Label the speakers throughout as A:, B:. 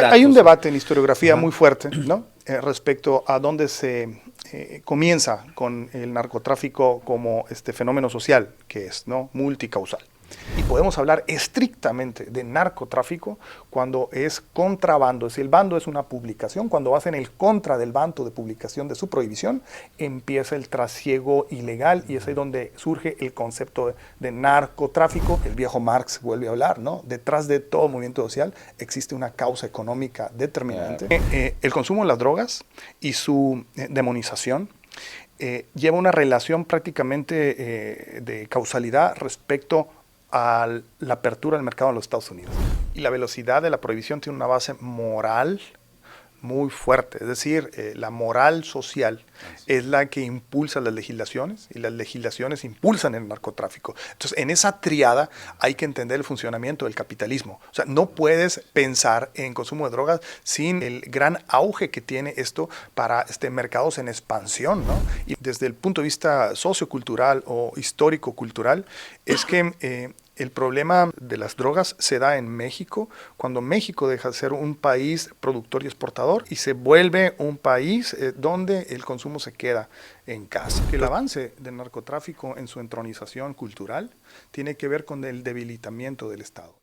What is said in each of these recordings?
A: ¿qué
B: Hay un
A: datos?
B: debate en historiografía muy fuerte, ¿no? Respecto a dónde se comienza con el narcotráfico como este fenómeno social, que es, ¿no?, multicausal. Y podemos hablar estrictamente de narcotráfico cuando es contrabando. Si el bando es una publicación, cuando vas en el contra del bando de publicación de su prohibición, empieza el trasiego ilegal y es ahí donde surge el concepto de narcotráfico. El viejo Marx vuelve a hablar, ¿no? Detrás de todo movimiento social existe una causa económica determinante. El consumo de las drogas y su demonización lleva una relación prácticamente de causalidad respecto a la apertura del mercado en los Estados Unidos. Y la velocidad de la prohibición tiene una base moral muy fuerte, es decir, la moral social es la que impulsa las legislaciones y las legislaciones impulsan el narcotráfico. Entonces, en esa triada hay que entender el funcionamiento del capitalismo. O sea, no puedes pensar en consumo de drogas sin el gran auge que tiene esto para mercados en expansión, ¿no? Y desde el punto de vista sociocultural o histórico-cultural, es que el problema de las drogas se da en México, cuando México deja de ser un país productor y exportador y se vuelve un país donde el consumo se queda en casa. El avance del narcotráfico en su entronización cultural tiene que ver con el debilitamiento del Estado.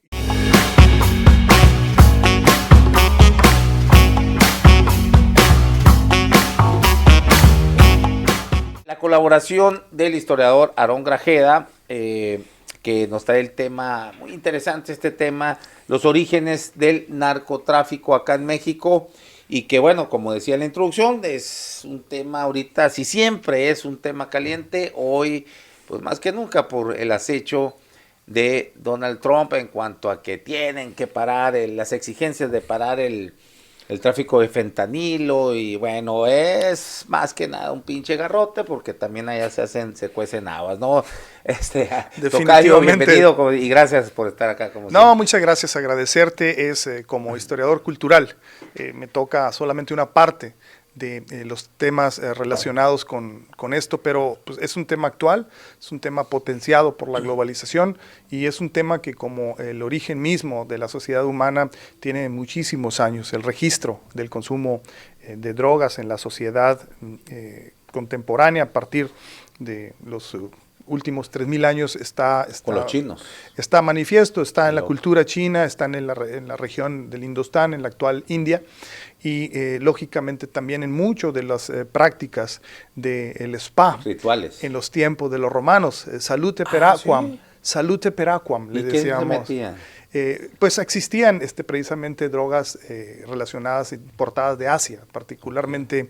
A: La colaboración del historiador Aarón Grajeda, que nos trae el tema muy interesante, este tema, los orígenes del narcotráfico acá en México, y que bueno, como decía en la introducción, es un tema ahorita, si siempre es un tema caliente, hoy pues más que nunca por el acecho de Donald Trump en cuanto a que tienen que parar, las exigencias de parar el tráfico de fentanilo, y bueno, es más que nada un pinche garrote, porque también allá se cuecen habas, ¿no? Tocayo, bienvenido y gracias por estar acá. Como
B: no, muchas gracias, agradecerte. Como historiador cultural, me toca solamente una parte de los temas relacionados con esto, pero pues, es un tema actual, es un tema potenciado por la globalización y es un tema que, como el origen mismo de la sociedad humana, tiene muchísimos años. El registro del consumo de drogas en la sociedad contemporánea a partir de los últimos 3000 años está
A: con los chinos.
B: Está manifiesto, está en la cultura china, está en la región del Indostán, en la actual India, y lógicamente también en muchas de las prácticas del spa,
A: rituales,
B: en los tiempos de los romanos. Salute per aquam, ¿sí? Salute per aquam, le decíamos.
A: ¿Qué se metían?
B: Pues existían precisamente drogas relacionadas, importadas de Asia, particularmente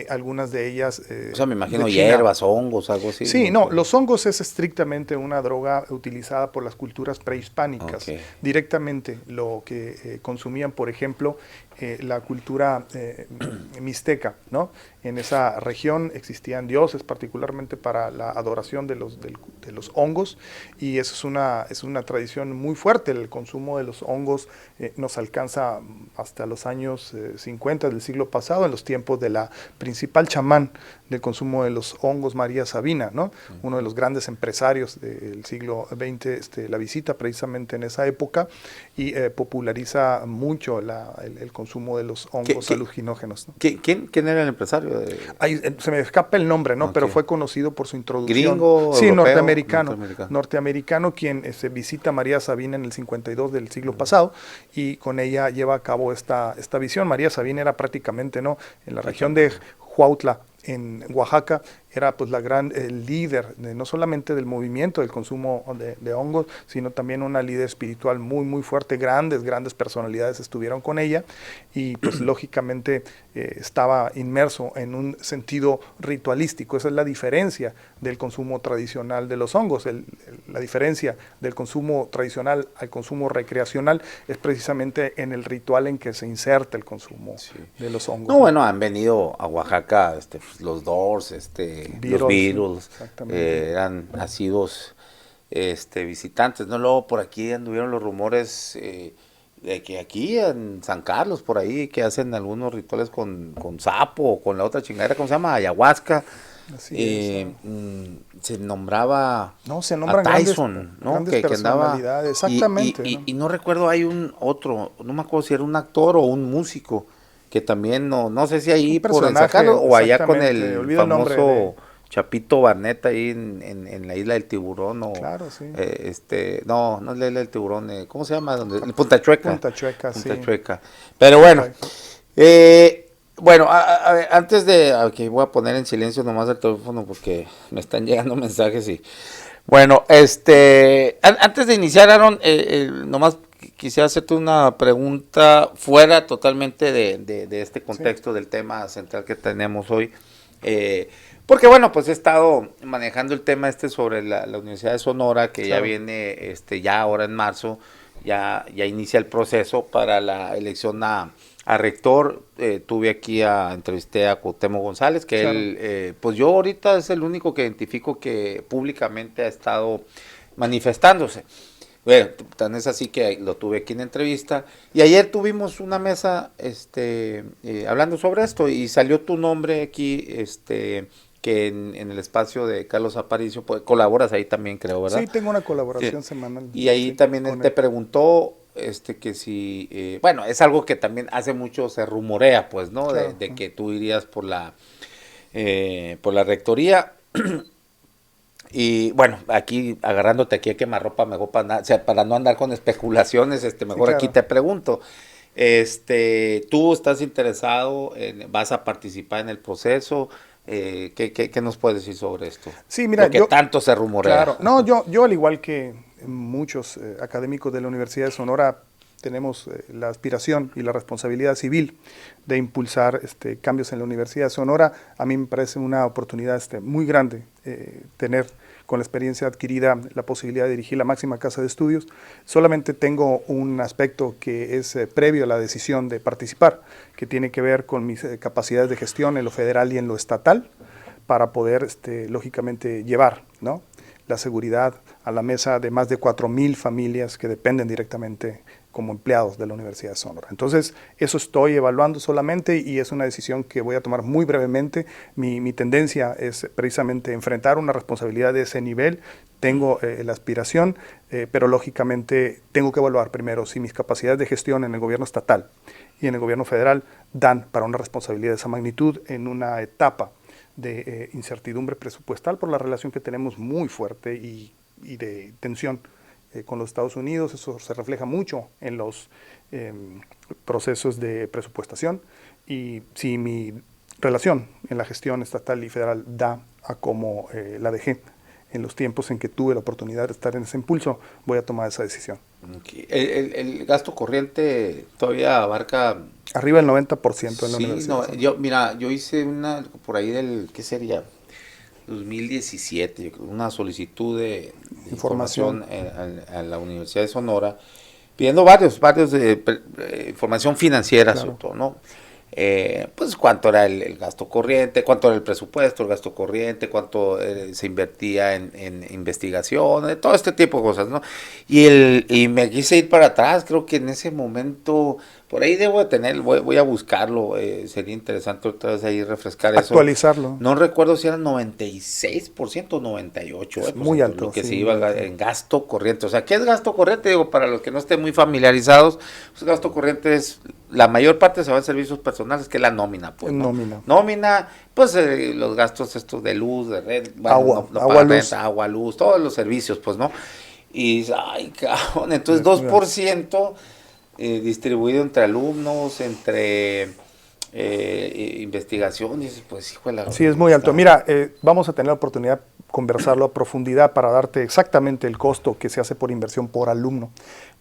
B: algunas de ellas.
A: O sea, me imagino hierbas, hongos, algo así.
B: Sí, no, los hongos es estrictamente una droga utilizada por las culturas prehispánicas. Okay. Directamente lo que consumían, por ejemplo, la cultura mixteca, ¿no? En esa región existían dioses, particularmente para la adoración de los hongos, y eso es una tradición muy fuerte. El consumo de los hongos nos alcanza hasta los años 50 del siglo pasado, en los tiempos de la principal chamán del consumo de los hongos, María Sabina, ¿no? Uno de los grandes empresarios del siglo XX, la visita precisamente en esa época y populariza mucho el consumo de los hongos alucinógenos, ¿no?
A: ¿Quién era el empresario?
B: Se me escapa el nombre, ¿no? Okay. Pero fue conocido por su introducción.
A: ¿Gringo?
B: Sí,
A: europeo,
B: norteamericano, quien visita a María Sabina en el 52 del siglo pasado y con ella lleva a cabo esta visión. María Sabina era prácticamente, ¿no?, en la región de Huautla, en Oaxaca, era pues el líder no solamente del movimiento del consumo de hongos, sino también una líder espiritual muy muy fuerte. Grandes personalidades estuvieron con ella y pues lógicamente estaba inmerso en un sentido ritualístico. Esa es la diferencia del consumo tradicional de los hongos. La diferencia del consumo tradicional al consumo recreacional es precisamente en el ritual en que se inserta el consumo de los hongos.
A: No, bueno, han venido a Oaxaca los Doors, los Beatles, eran asiduos visitantes, ¿no? Luego por aquí anduvieron los rumores de que aquí en San Carlos, por ahí, que hacen algunos rituales con sapo o con la otra chingadera, ¿cómo se llama? Ayahuasca.
B: Así es.
A: Se nombraba
B: No, se
A: a
B: nombran
A: Tyson, ¿no?
B: grandes
A: Que andaba,
B: personalidades, exactamente.
A: y no recuerdo, hay un otro, no me acuerdo si era un actor o un músico, que también, no sé si ahí
B: Un
A: por el
B: personaje,
A: Zacalo o allá con
B: exactamente,
A: el
B: olvido el nombre
A: famoso Chapito Barneta ahí en la isla del Tiburón, o
B: Claro, sí.
A: no es la isla del Tiburón, ¿cómo se llama? En Punta Chueca.
B: Punta Chueca,
A: Punta
B: sí.
A: Chueca. Pero bueno,
B: Correcto.
A: bueno, a ver, antes de, ok, voy a poner en silencio nomás el teléfono porque me están llegando mensajes y, bueno, antes de iniciar, Aaron, nomás quisiera hacerte una pregunta fuera totalmente de este
B: Sí,
A: contexto del tema central que tenemos hoy. Porque bueno, pues he estado manejando el tema sobre la Universidad de Sonora, que ya
B: claro.
A: viene, ya ahora en marzo, ya inicia el proceso para la elección a rector. Entrevisté a Cuauhtémoc González, que
B: Claro.
A: él, pues yo ahorita es el único que identifico que públicamente ha estado manifestándose. Bueno, tan es así que lo tuve aquí en entrevista. Y ayer tuvimos una mesa hablando sobre esto y salió tu nombre aquí, que en el espacio de Carlos Aparicio, pues, colaboras ahí también, creo, ¿verdad?
B: Sí, tengo una
A: Sí.
B: colaboración semanal.
A: Y ahí
B: Sí,
A: también él
B: con
A: te
B: él.
A: preguntó que si, bueno, es algo que también hace mucho se rumorea, pues, ¿no?
B: Claro.
A: De que tú irías por la rectoría. Y bueno, aquí agarrándote aquí a quemarropa, mejor o sea, para no andar con especulaciones,
B: Sí,
A: mejor aquí
B: claro.
A: te pregunto, ¿tú estás interesado, vas a participar en el proceso? ¿Qué nos puedes decir sobre esto?
B: Sí, mira,
A: Lo que
B: yo,
A: tanto se rumorea.
B: claro, no, yo al igual que muchos académicos de la Universidad de Sonora, tenemos la aspiración y la responsabilidad civil de impulsar cambios en la Universidad de Sonora. A mí me parece una oportunidad muy grande tener con la experiencia adquirida la posibilidad de dirigir la máxima casa de estudios. Solamente tengo un aspecto que es previo a la decisión de participar, que tiene que ver con mis capacidades de gestión en lo federal y en lo estatal, para poder, lógicamente, llevar, ¿no?, la seguridad a la mesa de más de 4,000 familias que dependen directamente como empleados de la Universidad de Sonora. Entonces, eso estoy evaluando solamente y es una decisión que voy a tomar muy brevemente. Mi tendencia es precisamente enfrentar una responsabilidad de ese nivel. Tengo la aspiración, pero lógicamente tengo que evaluar primero si mis capacidades de gestión en el gobierno estatal y en el gobierno federal dan para una responsabilidad de esa magnitud en una etapa de incertidumbre presupuestal por la relación que tenemos muy fuerte y de tensión con los Estados Unidos. Eso se refleja mucho en los procesos de presupuestación, y si mi relación en la gestión estatal y federal da a como la dejé en los tiempos en que tuve la oportunidad de estar en ese impulso, voy a tomar esa decisión.
A: Okay. El gasto corriente todavía abarca.
B: Arriba del 90% en la
A: Sí,
B: Universidad de
A: no,
B: Sonora.
A: mira, yo hice una por ahí ¿qué sería? 2017, yo creo, una solicitud de información
B: Información.
A: a la Universidad de Sonora, pidiendo varios información financiera, sobre
B: Claro.
A: todo, ¿no? Pues cuánto era el gasto corriente, cuánto era el presupuesto, el gasto corriente, cuánto se invertía en investigación, todo este tipo de cosas, ¿no? Y me quise ir para atrás, creo que en ese momento, por ahí debo de tener, voy a buscarlo, sería interesante otra vez ahí refrescar eso.
B: Actualizarlo.
A: No recuerdo si era 96% o 98%,
B: Es muy alto,
A: lo que se
B: sí,
A: iba
B: muy alto.
A: en gasto corriente. O sea, ¿qué es gasto corriente? Digo, para los que no estén muy familiarizados, pues gasto corriente es, la mayor parte se va en servicios personales, que es la nómina, pues, ¿no?
B: Nómina.
A: Nómina, pues los gastos estos de luz, de red, bueno,
B: Agua,
A: no
B: agua,
A: paga
B: luz.
A: renta, agua, luz, todos los servicios, pues, ¿no? Y, ay, cabrón, entonces
B: Es muy alto.
A: 2% distribuido entre alumnos, entre investigación, y dices, pues, hijo de la...
B: Sí, es muy alto. Mira, vamos a tener la oportunidad de conversarlo a profundidad para darte exactamente el costo que se hace por inversión por alumno.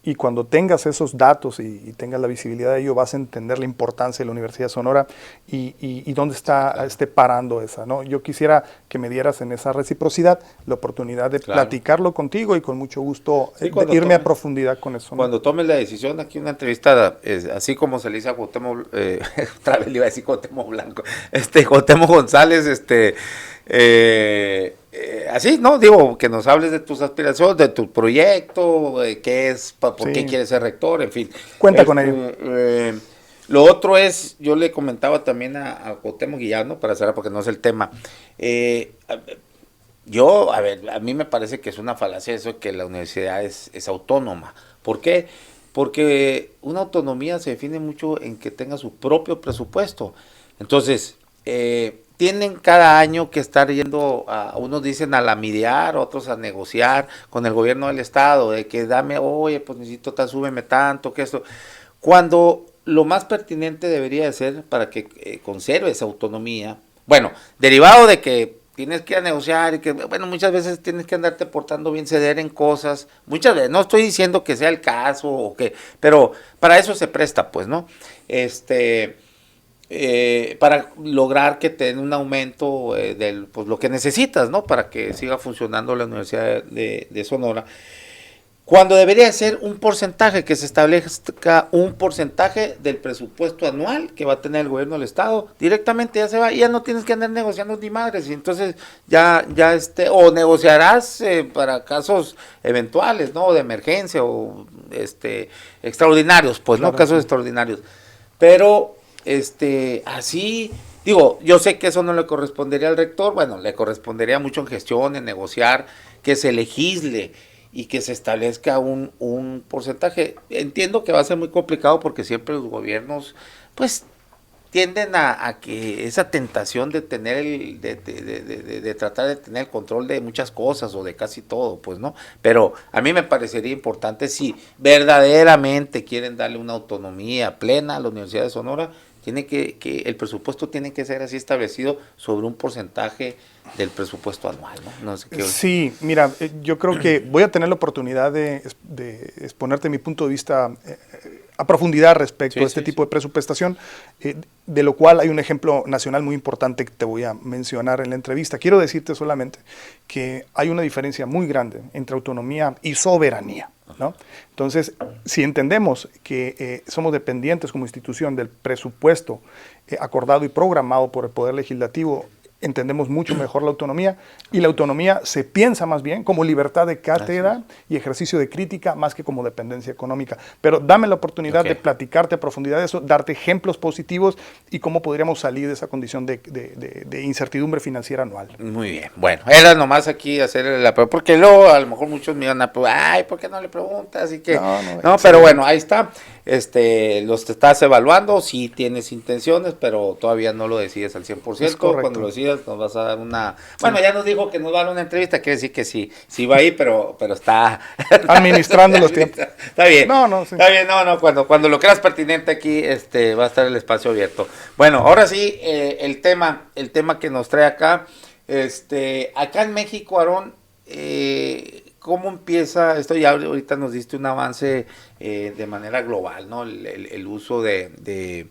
B: Y cuando tengas esos datos y tengas la visibilidad de ello, vas a entender la importancia de la Universidad de Sonora y dónde está parando esa, ¿no? Yo quisiera que me dieras en esa reciprocidad la oportunidad de platicarlo contigo, y con mucho gusto
A: Sí,
B: irme a profundidad con eso, ¿no?
A: Cuando tomes la decisión, aquí una entrevista, así como se le dice a Cuauhtémoc, otra vez le iba a decir Cuauhtémoc Blanco, Cuauhtémoc González, así, ¿no? Digo, que nos hables de tus aspiraciones, de tu proyecto, qué es, por qué quieres ser rector, en fin.
B: Cuenta con ello.
A: Lo otro es, yo le comentaba también a Cuauhtémoc Guillano, para cerrar porque no es el tema, a ver, a mí me parece que es una falacia eso que la universidad es autónoma. ¿Por qué? Porque una autonomía se define mucho en que tenga su propio presupuesto. Entonces, tienen cada año que estar yendo, unos dicen a lamidear, otros a negociar con el gobierno del estado, de que dame, oye, pues necesito, súbeme tanto, que esto. Cuando lo más pertinente debería de ser para que conserve esa autonomía, bueno, derivado de que tienes que ir a negociar y que, bueno, muchas veces tienes que andarte portando bien, ceder en cosas, muchas veces, no estoy diciendo que sea el caso, pero para eso se presta, pues, ¿no? Para lograr que te den un aumento pues lo que necesitas, ¿no? Para que siga funcionando la Universidad de Sonora. Cuando debería ser un porcentaje, que se establezca un porcentaje del presupuesto anual que va a tener el gobierno del estado, directamente ya se va, y ya no tienes que andar negociando ni madres, y entonces o negociarás para casos eventuales, ¿no? De emergencia o extraordinarios, pues, claro, ¿no? Casos extraordinarios. Pero así, digo, yo sé que eso no le correspondería al rector, bueno, le correspondería mucho en gestión, en negociar, que se legisle y que se establezca un porcentaje. Entiendo que va a ser muy complicado porque siempre los gobiernos, pues, tienden a que esa tentación de tener de tratar de tener el control de muchas cosas o de casi todo, pues, ¿no? Pero a mí me parecería importante, si verdaderamente quieren darle una autonomía plena a la Universidad de Sonora, tiene que el presupuesto tiene que ser así establecido sobre un porcentaje del presupuesto anual, ¿no? No sé qué.
B: Sí, mira, yo creo que voy a tener la oportunidad de exponerte mi punto de vista a profundidad respecto a este tipo de presupuestación, de lo cual hay un ejemplo nacional muy importante que te voy a mencionar en la entrevista. Quiero decirte solamente que hay una diferencia muy grande entre autonomía y soberanía, ¿no? Entonces, si entendemos que somos dependientes como institución del presupuesto acordado y programado por el Poder Legislativo, entendemos mucho mejor la autonomía, y la autonomía se piensa más bien como libertad de cátedra y ejercicio de crítica más que como dependencia económica. Pero dame la oportunidad de platicarte a profundidad de eso, darte ejemplos positivos y cómo podríamos salir de esa condición de incertidumbre financiera anual.
A: Muy bien, bueno, era nomás aquí hacer la pregunta, porque luego a lo mejor muchos me iban a preguntar, ay, ¿por qué no le preguntas? Así que, no, pero bueno, ahí está. Los te estás evaluando, sí tienes intenciones, pero todavía no lo decides al 100%. Cuando lo decidas nos vas a dar una... Bueno, ya nos dijo que nos va a dar una entrevista, quiere decir que sí va ahí, pero está...
B: administrando los tiempos.
A: Está bien.
B: Sí.
A: Está bien, cuando lo creas pertinente aquí, va a estar el espacio abierto. Bueno, ahora sí, el tema que nos trae acá, acá en México, Aarón, ¿cómo empieza esto? Ya ahorita nos diste un avance de manera global, ¿no? El uso de,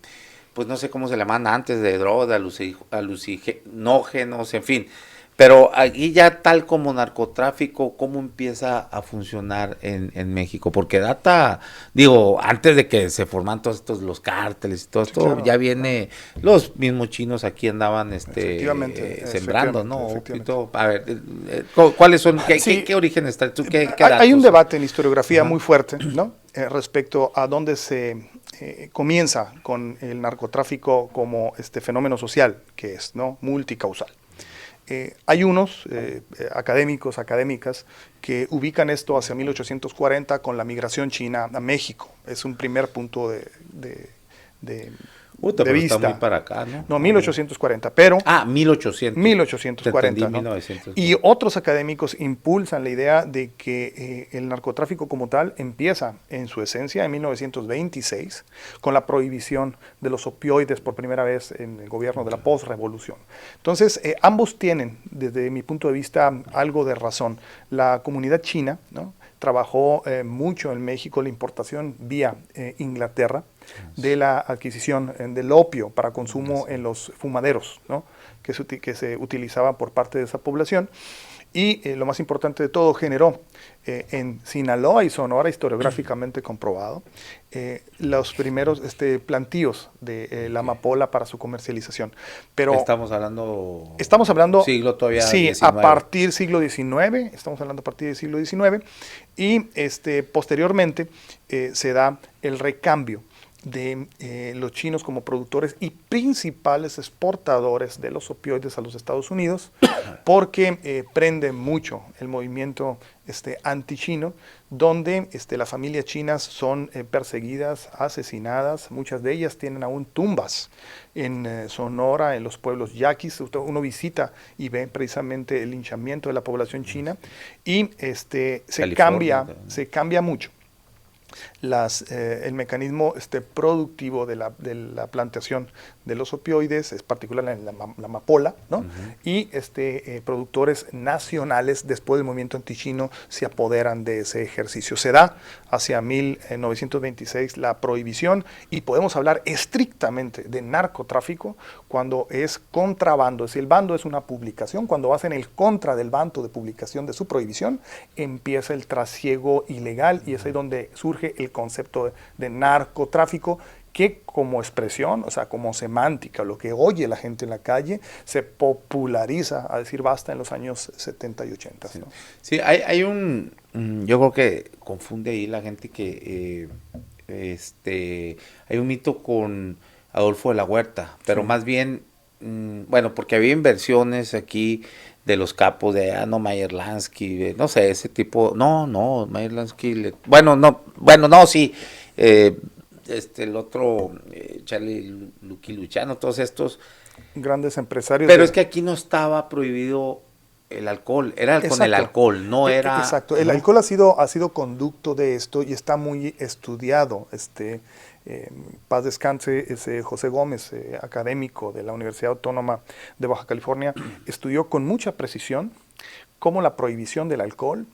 A: pues no sé cómo se le llaman antes, de drogas, alucinógenos, en fin. Pero aquí ya tal como narcotráfico, ¿cómo empieza a funcionar en México? Porque data, digo, antes de que se forman todos estos, los cárteles y todo esto, claro, ya viene, los mismos chinos aquí andaban sembrando, ¿no? A ver, ¿cuáles son, qué orígenes trae?
B: Hay un debate en historiografía muy fuerte, ¿no? Respecto a dónde se comienza con el narcotráfico como fenómeno social, que es, ¿no? Multicausal. Hay unos académicas que ubican esto hacia 1840 con la migración china a México. Es un primer punto de vista.
A: Está muy para acá, ¿no?
B: No, 1840, pero...
A: 1800.
B: 1840, ¿no?
A: 1900.
B: Y otros académicos impulsan la idea de que el narcotráfico como tal empieza en su esencia en 1926 con la prohibición de los opioides por primera vez en el gobierno de la posrevolución. Entonces, ambos tienen, desde mi punto de vista, algo de razón. La comunidad china, ¿no?, trabajó mucho en México la importación vía Inglaterra de la adquisición del opio para consumo en los fumaderos, ¿no?, que se utilizaba por parte de esa población. Y lo más importante de todo, generó en Sinaloa y Sonora, historiográficamente comprobado, los primeros plantíos de la amapola para su comercialización. Pero
A: estamos
B: hablando
A: siglo todavía
B: sí,
A: 19.
B: a partir del siglo XIX, estamos hablando a partir del siglo XIX, y posteriormente se da el recambio de los chinos como productores y principales exportadores de los opioides a los Estados Unidos, porque prende mucho el movimiento antichino, donde las familias chinas son perseguidas, asesinadas, muchas de ellas tienen aún tumbas en Sonora, en los pueblos yaquis. Uno visita y ve precisamente el linchamiento de la población china, y se cambia mucho el mecanismo productivo de la plantación de los opioides, es particular en la amapola, ¿no? Y productores nacionales, después del movimiento antichino, se apoderan de ese ejercicio. Se da hacia 1926 la prohibición, y podemos hablar estrictamente de narcotráfico cuando es contrabando. Es decir, el bando es una publicación. Cuando hacen el contra del bando de publicación de su prohibición, empieza el trasiego ilegal, y es ahí donde surge el concepto de narcotráfico, que como expresión, o sea, como semántica, lo que oye la gente en la calle, se populariza, a decir basta, en los años 70 y 80. ¿No?
A: Sí, hay un, yo creo que confunde ahí la gente que hay un mito con Adolfo de la Huerta, pero más bien, bueno, porque había inversiones aquí de los capos de Meyer Lansky, no sé, ese tipo, Meyer Lansky, sí, el otro, Charlie Luciano, todos estos
B: grandes empresarios.
A: Pero es que aquí no estaba prohibido el alcohol, era con el alcohol, no era...
B: Exacto, el alcohol ha sido conducto de esto, y está muy estudiado. Paz descanse, José Gómez, académico de la Universidad Autónoma de Baja California, estudió con mucha precisión cómo la prohibición del alcohol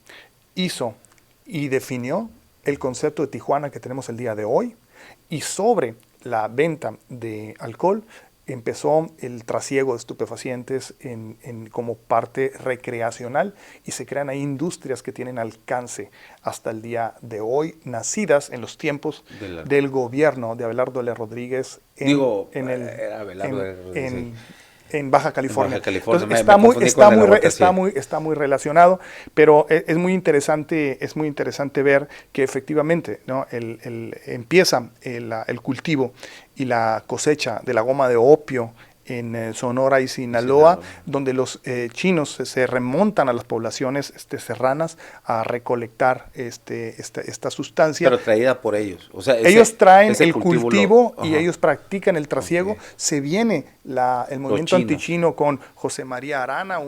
B: hizo y definió el concepto de Tijuana que tenemos el día de hoy, y sobre la venta de alcohol empezó el trasiego de estupefacientes como parte recreacional, y se crean ahí industrias que tienen alcance hasta el día de hoy, nacidas en los tiempos del gobierno de Abelardo L. Rodríguez en Baja California. Entonces, está muy relacionado, pero es muy interesante ver que efectivamente, ¿no? Empieza el cultivo y la cosecha de la goma de opio en Sonora y Sinaloa, donde los chinos se remontan a las poblaciones serranas a recolectar esta sustancia.
A: Pero traída por ellos. O sea,
B: ellos traen el cultivo y ellos practican el trasiego. Okay. Se viene el movimiento antichino con José María Arana,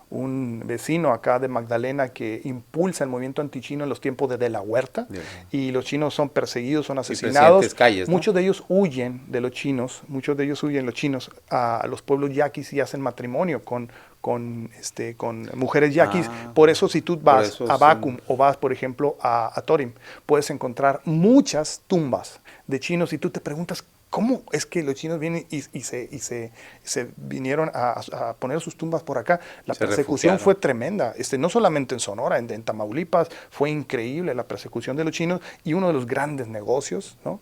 B: un vecino acá de Magdalena, que impulsa el movimiento antichino en los tiempos de la Huerta, y los chinos son perseguidos, son asesinados.
A: Calles, ¿no?
B: Muchos de ellos huyen los chinos a los pueblos yaquis y hacen matrimonio con mujeres yaquis. Por eso, si tú vas a Bacum o vas, por ejemplo, a Torim, puedes encontrar muchas tumbas de chinos, y tú te preguntas, ¿cómo es que los chinos vienen y se vinieron a poner sus tumbas por acá? La persecución fue tremenda, no solamente en Sonora, en Tamaulipas, fue increíble la persecución de los chinos, y uno de los grandes negocios, ¿no?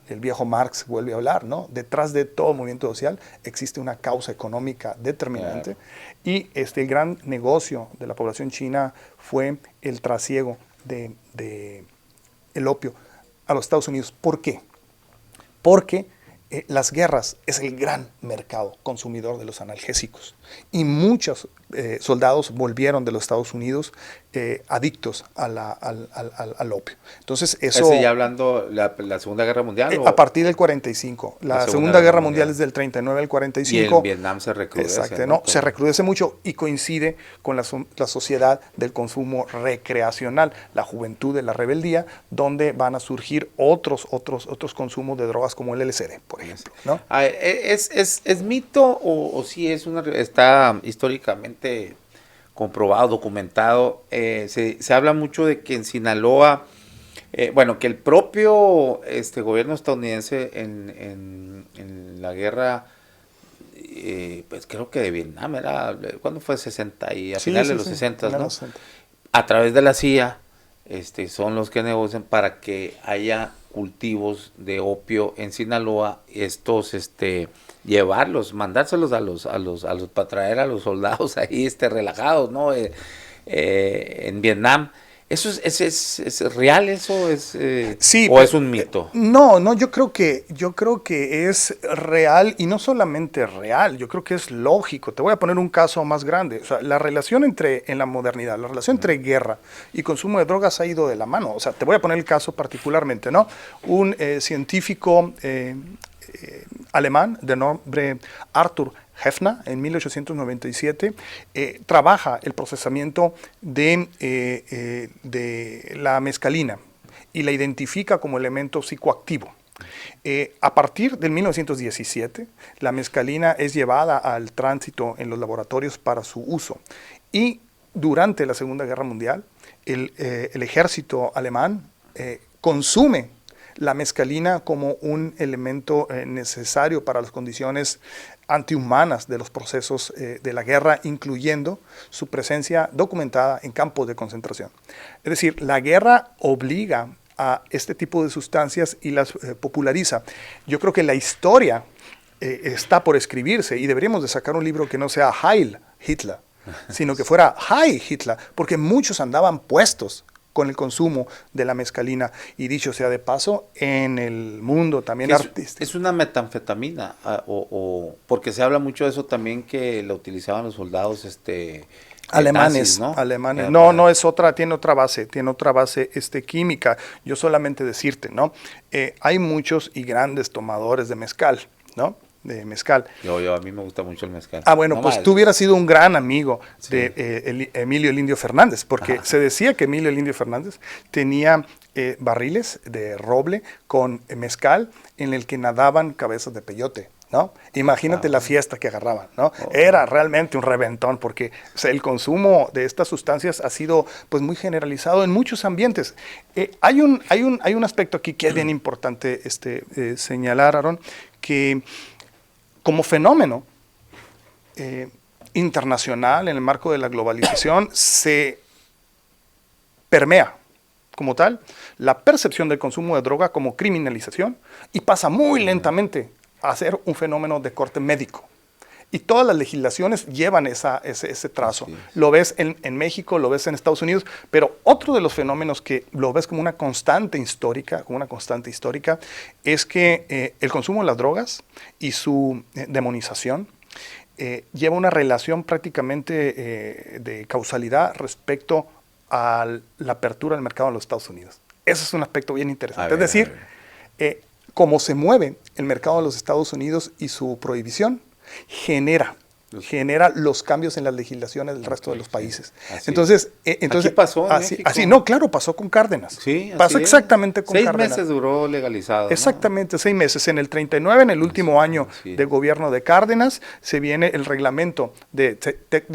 B: El viejo Marx vuelve a hablar, ¿no? Detrás de todo movimiento social existe una causa económica determinante, y el gran negocio de la población china fue el trasiego de el opio a los Estados Unidos. ¿Por qué? Porque las guerras es el gran mercado consumidor de los analgésicos, y muchos soldados volvieron de los Estados Unidos adictos al opio. Entonces eso...
A: ya hablando la Segunda Guerra Mundial.
B: A partir del 45. La Segunda Guerra Mundial es del 39 al 45.
A: Y en Vietnam se recrudece.
B: Exacto, ¿no? Se recrudece mucho, y coincide con la sociedad del consumo recreacional, la juventud de la rebeldía, donde van a surgir otros consumos de drogas como el LSD, por ejemplo, ¿no?
A: ¿Es mito o sí está históricamente comprobado, documentado? Se habla mucho de que en Sinaloa, que el propio gobierno estadounidense en la guerra, pues creo que de Vietnam, ¿cuándo fue? 60 y a finales de los 60, ¿no? 60. A través de la CIA, son los que negocian para que haya cultivos de opio en Sinaloa, llevarlos, mandárselos para traer a los soldados ahí relajados, ¿no? En Vietnam. ¿Es real eso?
B: Sí,
A: ¿O es un mito?
B: No, yo creo que es real, y no solamente real, yo creo que es lógico. Te voy a poner un caso más grande. O sea, la relación en la modernidad, la relación entre guerra y consumo de drogas ha ido de la mano. O sea, te voy a poner el caso particularmente, ¿no? Un científico alemán de nombre Arthur Hefner, en 1897, trabaja el procesamiento de la mescalina y la identifica como elemento psicoactivo. A partir del 1917, la mescalina es llevada al tránsito en los laboratorios para su uso. Y durante la Segunda Guerra Mundial, el ejército alemán consume la mescalina como un elemento necesario para las condiciones antihumanas de los procesos de la guerra, incluyendo su presencia documentada en campos de concentración. Es decir, la guerra obliga a este tipo de sustancias y las populariza. Yo creo que la historia está por escribirse, y deberíamos de sacar un libro que no sea Heil Hitler, sino que fuera Hi Hitler, porque muchos andaban puestos con el consumo de la mescalina, y dicho sea de paso, en el mundo también artístico.
A: ¿Es una metanfetamina? Porque se habla mucho de eso también, que lo utilizaban los soldados
B: alemanes,
A: nazis, ¿no?
B: Alemanes. No, es otra, tiene otra base química. Yo solamente decirte, ¿no? Hay muchos y grandes tomadores de mezcal, ¿no? De mezcal.
A: A mí me gusta mucho el mezcal.
B: Bueno, pues tú hubieras sido un gran amigo de Emilio el Indio Fernández, porque se decía que Emilio el Indio Fernández tenía barriles de roble con mezcal en el que nadaban cabezas de peyote, ¿no? Imagínate la fiesta que agarraban, ¿no? Era realmente un reventón, porque el consumo de estas sustancias ha sido pues muy generalizado en muchos ambientes. Hay un aspecto aquí que es bien importante señalar, Aarón, que como fenómeno internacional en el marco de la globalización se permea como tal la percepción del consumo de droga como criminalización, y pasa muy lentamente a ser un fenómeno de corte médico. Y todas las legislaciones llevan ese trazo. Sí. Lo ves en México, lo ves en Estados Unidos, pero otro de los fenómenos que lo ves como una constante histórica, es que el consumo de las drogas y su demonización lleva una relación prácticamente de causalidad respecto a la apertura del mercado en los Estados Unidos. Ese es un aspecto bien interesante. Es decir, cómo se mueve el mercado de los Estados Unidos y su prohibición genera los cambios en las legislaciones del resto de los países. Entonces
A: ¿Aquí pasó en México?
B: No, claro, pasó con Cárdenas.
A: Sí,
B: pasó exactamente con
A: 6
B: Cárdenas.
A: 6 meses duró legalizado.
B: Exactamente, ¿no? 6 meses. En el 39, en el último año de gobierno de Cárdenas, se viene el reglamento de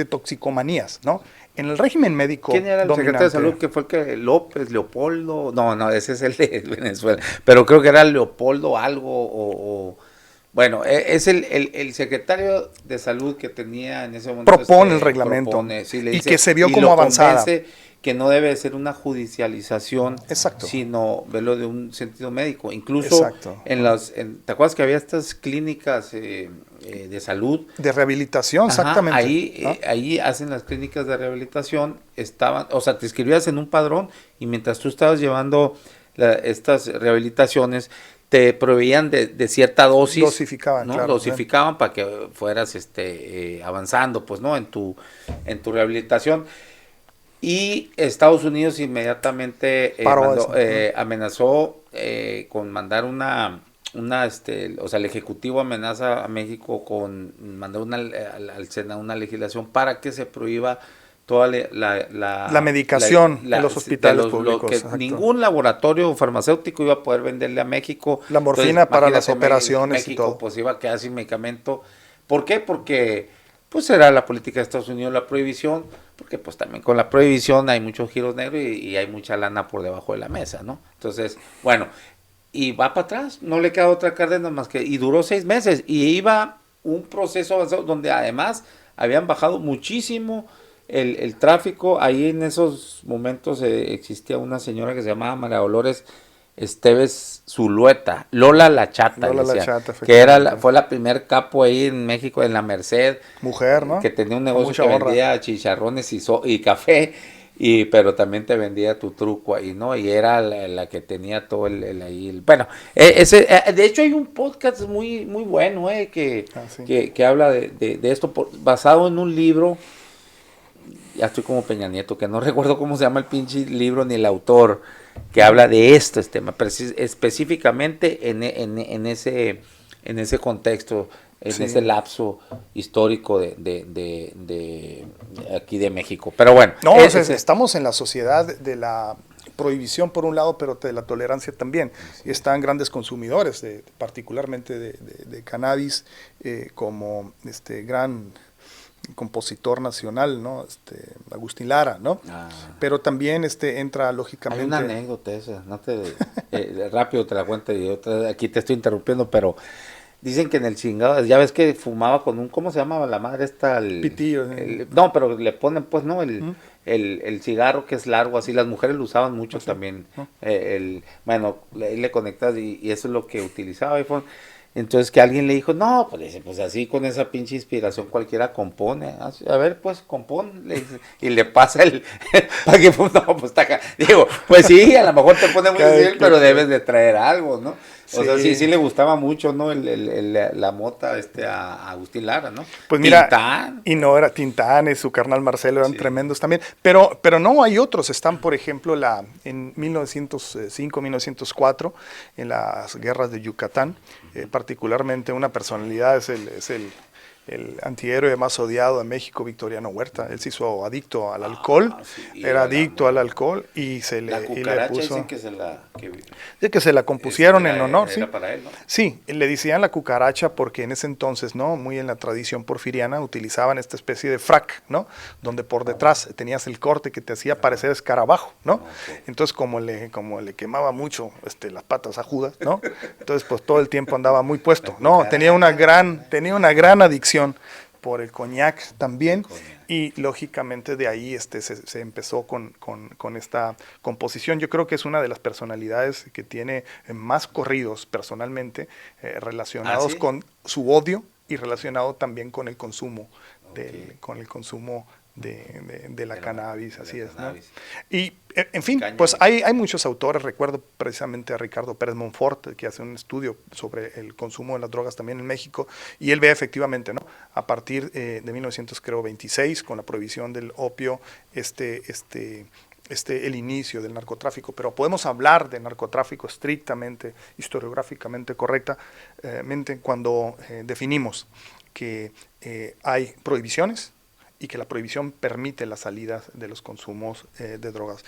B: toxicomanías, ¿no? En el régimen médico
A: ¿Quién era el secretario de Salud? Que fue el que Leopoldo, no, ese es el de Venezuela, pero creo que era Leopoldo algo bueno, es el secretario de Salud que tenía en ese momento.
B: Propone el reglamento y que se vio como avanzada.
A: Que no debe ser una judicialización, sino verlo de un sentido médico. Incluso ¿te acuerdas que había estas clínicas de salud?
B: De rehabilitación, exactamente.
A: Ahí hacen las clínicas de rehabilitación, te inscribías en un padrón, y mientras tú estabas llevando estas rehabilitaciones, te proveían de cierta dosis.
B: Dosificaban,
A: ¿no?
B: Claro.
A: Dosificaban para que fueras avanzando, pues, ¿no? En tu rehabilitación. Y Estados Unidos inmediatamente amenazó con mandar el Ejecutivo amenaza a México con mandar al Senado una legislación para que se prohíba toda la medicación en los hospitales públicos. Ningún laboratorio farmacéutico iba a poder venderle a México
B: la morfina para las operaciones.
A: México,
B: y todo.
A: Pues iba a quedar sin medicamento. ¿Por qué? Porque pues era la política de Estados Unidos la prohibición, porque pues también con la prohibición hay muchos giros negros y hay mucha lana por debajo de la mesa, ¿no? Entonces, bueno, y va para atrás, no le queda otra Cárdenas más que, y duró 6 meses, y iba un proceso avanzado donde además habían bajado muchísimo el tráfico. Ahí en esos momentos existía una señora que se llamaba María Dolores Esteves Zulueta, Lola la Chata, que fue la primer capo ahí en México, en la Merced.
B: Mujer, ¿no?
A: Que tenía un negocio que vendía chicharrones y café, pero también te vendía tu truco ahí, ¿no? Y era la que tenía todo bueno, de hecho hay un podcast muy bueno,
B: Sí.
A: que habla de esto, basado en un libro. Ya estoy como Peña Nieto, que no recuerdo cómo se llama el pinche libro ni el autor, que habla de este tema, específicamente en ese contexto, en
B: Sí.
A: ese lapso histórico de aquí de México. Pero bueno,
B: No, o sea, estamos en la sociedad de la prohibición por un lado, pero de la tolerancia también.
A: Sí.
B: Están grandes consumidores, particularmente de cannabis, como este gran compositor nacional, ¿no? Agustín Lara, ¿no?
A: Ah.
B: Pero también entra
A: Hay
B: lógicamente.
A: una anécdota esa, no te rápido te la cuento y aquí te estoy interrumpiendo, pero dicen que en el chingado, ya ves que fumaba con un, ¿cómo se llamaba la madre esta?
B: Pitillo.
A: No, pero le ponen pues, ¿no?
B: ¿Mm?
A: El cigarro que es largo, así, las mujeres lo usaban mucho
B: ¿Sí?
A: también.
B: ¿No?
A: Bueno, le conectas y eso es lo que utilizaba iPhone. Entonces que alguien le dijo, no, pues, dice, pues así con esa pinche inspiración cualquiera compone. A ver, pues compone. Le dice, y le pasa para que, pues, no, pues está digo, pues sí, a lo mejor te pone muy difícil, pero debes de traer algo, ¿no? O sea, sí le gustaba mucho, ¿no? La mota a Agustín Lara, ¿no?
B: Pues mira,
A: Tintán.
B: y no era Tintán, y su carnal Marcelo eran
A: Sí.
B: tremendos también, pero no, hay otros, están por ejemplo en 1905, 1904, en las guerras de Yucatán, particularmente una personalidad es el antihéroe más odiado de México, Victoriano Huerta. Él se hizo adicto al alcohol,
A: Sí,
B: era adicto al alcohol y
A: la
B: le
A: cucaracha
B: puso...
A: dicen que
B: De que se la compusieron en honor,
A: era
B: sí.
A: para él, ¿no?
B: Sí, le decían la cucaracha porque en ese entonces, ¿no? Muy en la tradición porfiriana, utilizaban esta especie de frac, ¿no? Donde por detrás tenías el corte que te hacía parecer escarabajo, ¿no?
A: Okay.
B: Entonces, como le quemaba mucho las patas a Judas, ¿no? Entonces, pues todo el tiempo andaba muy puesto, ¿no? Tenía una gran adicción por el coñac también. Y lógicamente de ahí se empezó con esta composición. Yo creo que es una de las personalidades que tiene más corridos personalmente relacionados
A: ¿Sí?
B: con su odio y relacionado también con el consumo
A: Okay.
B: con el consumo de la cannabis, así es, ¿no?
A: Cannabis.
B: Y en fin,
A: Caña,
B: pues hay muchos autores, recuerdo precisamente a Ricardo Pérez Monfort, que hace un estudio sobre el consumo de las drogas también en México, y él ve efectivamente, ¿no? A partir de 1926, con la prohibición del opio, el inicio del narcotráfico, pero podemos hablar de narcotráfico estrictamente, historiográficamente correctamente, cuando definimos que hay prohibiciones y que la prohibición permite las salidas de los consumos de drogas.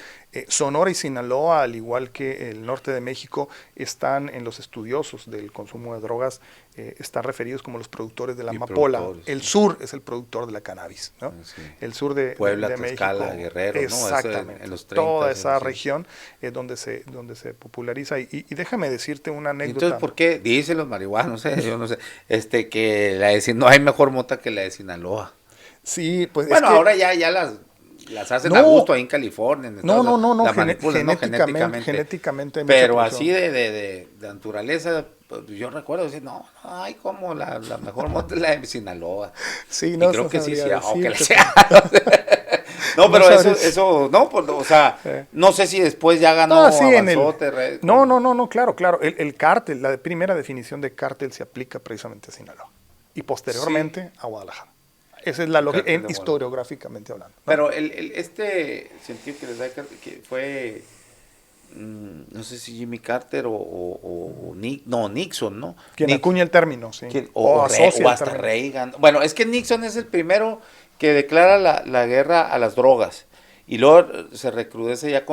B: Sonora y Sinaloa, al igual que el norte de México, están en los estudiosos del consumo de drogas, están referidos como los productores de la amapola. El sur es el productor de la cannabis, ¿no?
A: Sí.
B: El sur de
A: Puebla,
B: de
A: Tlaxcala,
B: México.
A: Guerrero,
B: exactamente.
A: ¿no? En los 30,
B: toda esa
A: sí.
B: región es donde se populariza. Y déjame decirte una anécdota.
A: Entonces, ¿por qué dicen los marihuanos? Yo no sé, que no hay mejor mota que la de Sinaloa.
B: Sí, pues
A: Bueno,
B: es que
A: ahora ya las hacen a gusto ahí en California, en Estados Unidos, la manipulan, ¿no?
B: Genéticamente
A: Pero así de naturaleza, pues, yo recuerdo decir, no, hay como la mejor mota es la de Sinaloa.
B: Sí,
A: Y
B: no,
A: creo que sí,
B: sabría
A: aunque la
B: decirte,
A: sea. No, pero eso, no, pues, o sea, no sé si después ya ganó
B: sí,
A: avanzó,
B: no, claro. El cártel, la primera definición de cártel se aplica precisamente a Sinaloa y posteriormente a Guadalajara. Esa es la lógica, historiográficamente hablando, ¿no?
A: Pero este sentido que les da que fue, no sé si Jimmy Carter o Nixon, ¿no?
B: Quien acuña el término, sí.
A: O
B: asocia
A: hasta Reagan. Bueno, es que Nixon es el primero que declara la guerra a las drogas. Y luego se recrudece ya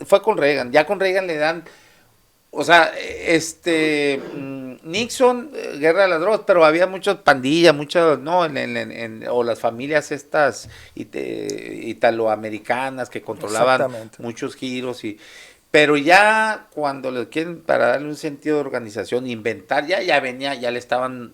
A: fue con Reagan. Ya con Reagan le dan. O sea, Nixon, guerra de las drogas, pero había muchas pandillas, muchas, ¿no? O las familias estas italoamericanas que controlaban muchos giros pero ya cuando le quieren, para darle un sentido de organización, inventar, ya le estaban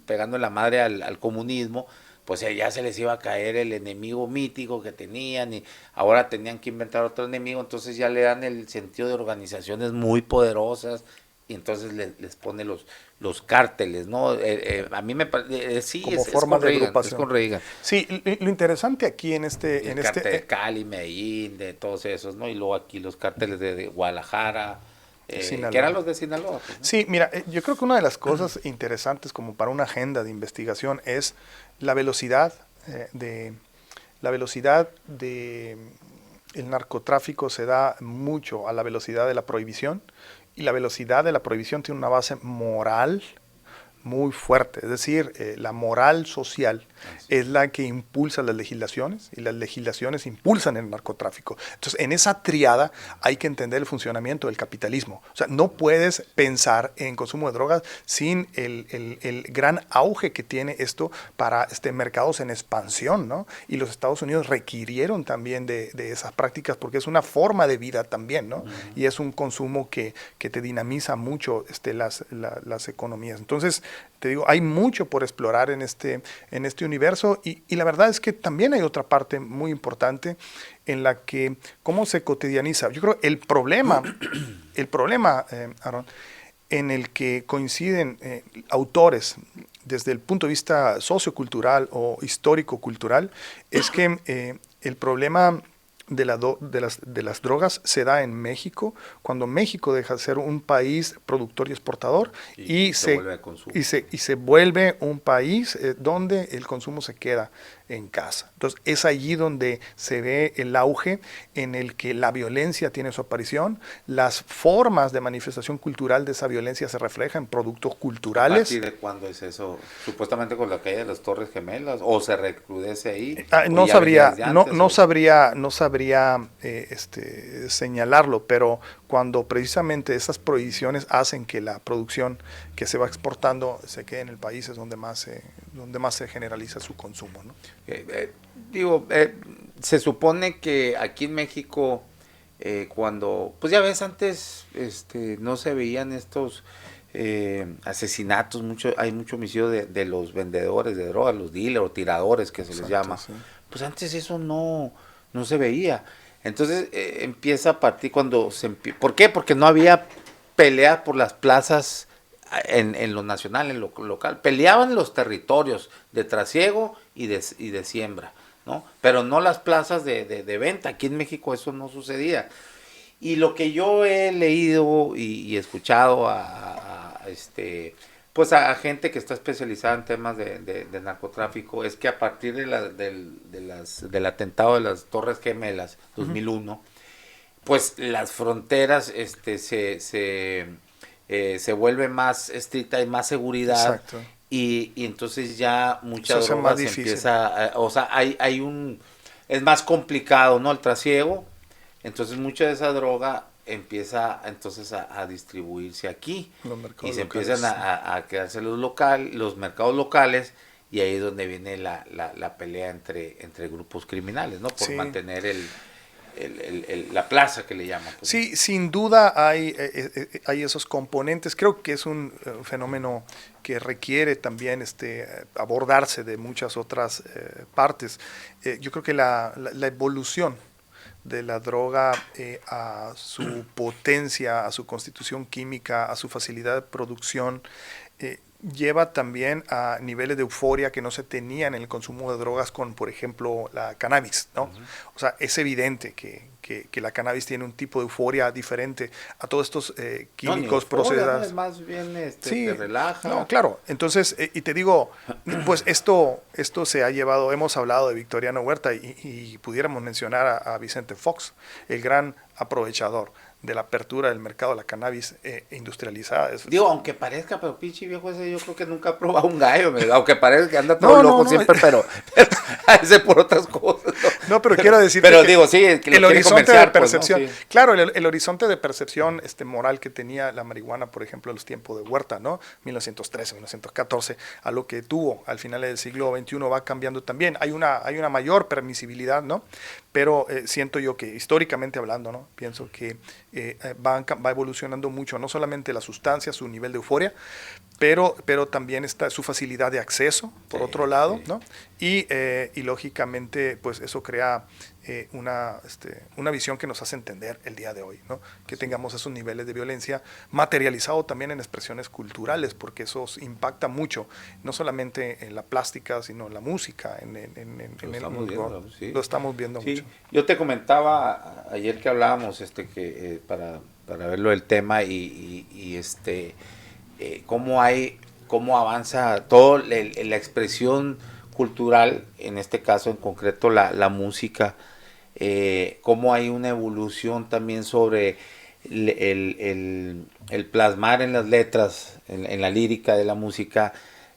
A: pegando la madre al comunismo, pues ya se les iba a caer el enemigo mítico que tenían y ahora tenían que inventar otro enemigo, entonces ya le dan el sentido de organizaciones muy poderosas y entonces les pone los cárteles, ¿no? A mí me parece, sí,
B: como
A: es
B: forma
A: con
B: de
A: Reagan,
B: agrupación.
A: es con Reagan.
B: Sí, lo interesante aquí en
A: El cártel de Cali, Medellín, de todos esos, ¿no? Y luego aquí los cárteles de Guadalajara, que eran
B: Sinaloa.
A: los de Sinaloa, pues, ¿no?
B: Sí, mira, yo creo que una de las cosas interesantes como para una agenda de investigación es la velocidad de el narcotráfico se da mucho a la velocidad de la prohibición, y la velocidad de la prohibición tiene una base moral muy fuerte. Es decir, la moral social es la que impulsa las legislaciones, y las legislaciones impulsan el narcotráfico. Entonces, en esa triada hay que entender el funcionamiento del capitalismo. O sea, no puedes pensar en consumo de drogas sin el gran auge que tiene esto para mercados en expansión, ¿no? Y los Estados Unidos requirieron también de esas prácticas porque es una forma de vida también, ¿no? Y es un consumo que te dinamiza mucho las economías. Entonces, te digo, hay mucho por explorar en este universo, y la verdad es que también hay otra parte muy importante en la que cómo se cotidianiza. Yo creo el problema, Aaron, en el que coinciden autores desde el punto de vista sociocultural o histórico-cultural, es que el problema de las drogas se da en México, cuando México deja de ser un país productor y exportador y se
A: vuelve a consumo.
B: y se vuelve un país donde el consumo se queda en casa. Entonces es allí donde se ve el auge en el que la violencia tiene su aparición, las formas de manifestación cultural de esa violencia se reflejan en productos culturales.
A: ¿A partir de cuándo es eso? Supuestamente con la caída de las Torres Gemelas, o se recrudece ahí.
B: No sabría, no sabría señalarlo, pero cuando precisamente esas prohibiciones hacen que la producción que se va exportando se quede en el país, es donde más se generaliza su consumo, ¿no?
A: Se supone que aquí en México, cuando, pues ya ves, antes no se veían estos asesinatos, hay mucho homicidio de los vendedores de drogas, los dealers o tiradores que se les llama.
B: Sí.
A: Pues antes eso no se veía. Entonces empieza a partir cuando ¿por qué? Porque no había pelea por las plazas en lo nacional, en lo local. Peleaban los territorios de trasiego y de siembra, ¿no? Pero no las plazas de venta. Aquí en México eso no sucedía. Y lo que yo he leído y escuchado pues a gente que está especializada en temas de narcotráfico, es que a partir del atentado de las Torres Gemelas 2001, pues las fronteras se vuelve más estricta y más seguridad.
B: Exacto.
A: Y entonces ya mucha
B: Eso
A: droga se empieza, o sea, es más complicado, ¿no? El trasiego. Entonces mucha de esa droga empieza entonces a distribuirse aquí, y se empiezan a quedarse los mercados locales, y ahí es donde viene la pelea entre grupos criminales, ¿no? Por mantener la plaza que le llaman. Pues.
B: Sí, sin duda hay esos componentes. Creo que es un fenómeno que requiere también abordarse de muchas otras partes. Yo creo que la evolución de la droga a su potencia, a su constitución química, a su facilidad de producción, lleva también a niveles de euforia que no se tenían en el consumo de drogas con, por ejemplo, la cannabis, ¿no? O sea, es evidente que la cannabis tiene un tipo de euforia diferente a todos estos químicos procesados.
A: No, es más bien
B: sí,
A: te relaja.
B: No, claro. Entonces, y te digo, pues esto se ha llevado, hemos hablado de Victoriano Huerta y pudiéramos mencionar a Vicente Fox, el gran aprovechador de la apertura del mercado de la cannabis industrializada.
A: Digo, aunque parezca, pero pinche viejo ese, yo creo que nunca ha probado un gallo, aunque parezca que anda todo loco siempre, pero ese por otras cosas.
B: No, pero quiero decir
A: que digo, sí, que
B: el horizonte de percepción,
A: pues, ¿no? Sí.
B: Claro, el horizonte de percepción moral que tenía la marihuana, por ejemplo, en los tiempos de Huerta, ¿no? 1913, 1914, a lo que tuvo al final del siglo XXI va cambiando también. Hay una mayor permisibilidad, ¿no? Pero siento yo que históricamente hablando, ¿no? Pienso que va evolucionando mucho, no solamente la sustancia, su nivel de euforia, pero también está su facilidad de acceso, por otro lado,
A: sí.
B: ¿no? Y lógicamente, pues eso crea una visión que nos hace entender el día de hoy, ¿no? Que tengamos esos niveles de violencia materializado también en expresiones culturales, porque eso impacta mucho, no solamente en la plástica, sino en la música, lo estamos viendo
A: Sí.
B: mucho.
A: Yo te comentaba ayer que hablábamos para verlo el tema y cómo avanza todo la expresión cultural, en este caso en concreto la música, cómo hay una evolución también sobre el plasmar en las letras, en la lírica de la música,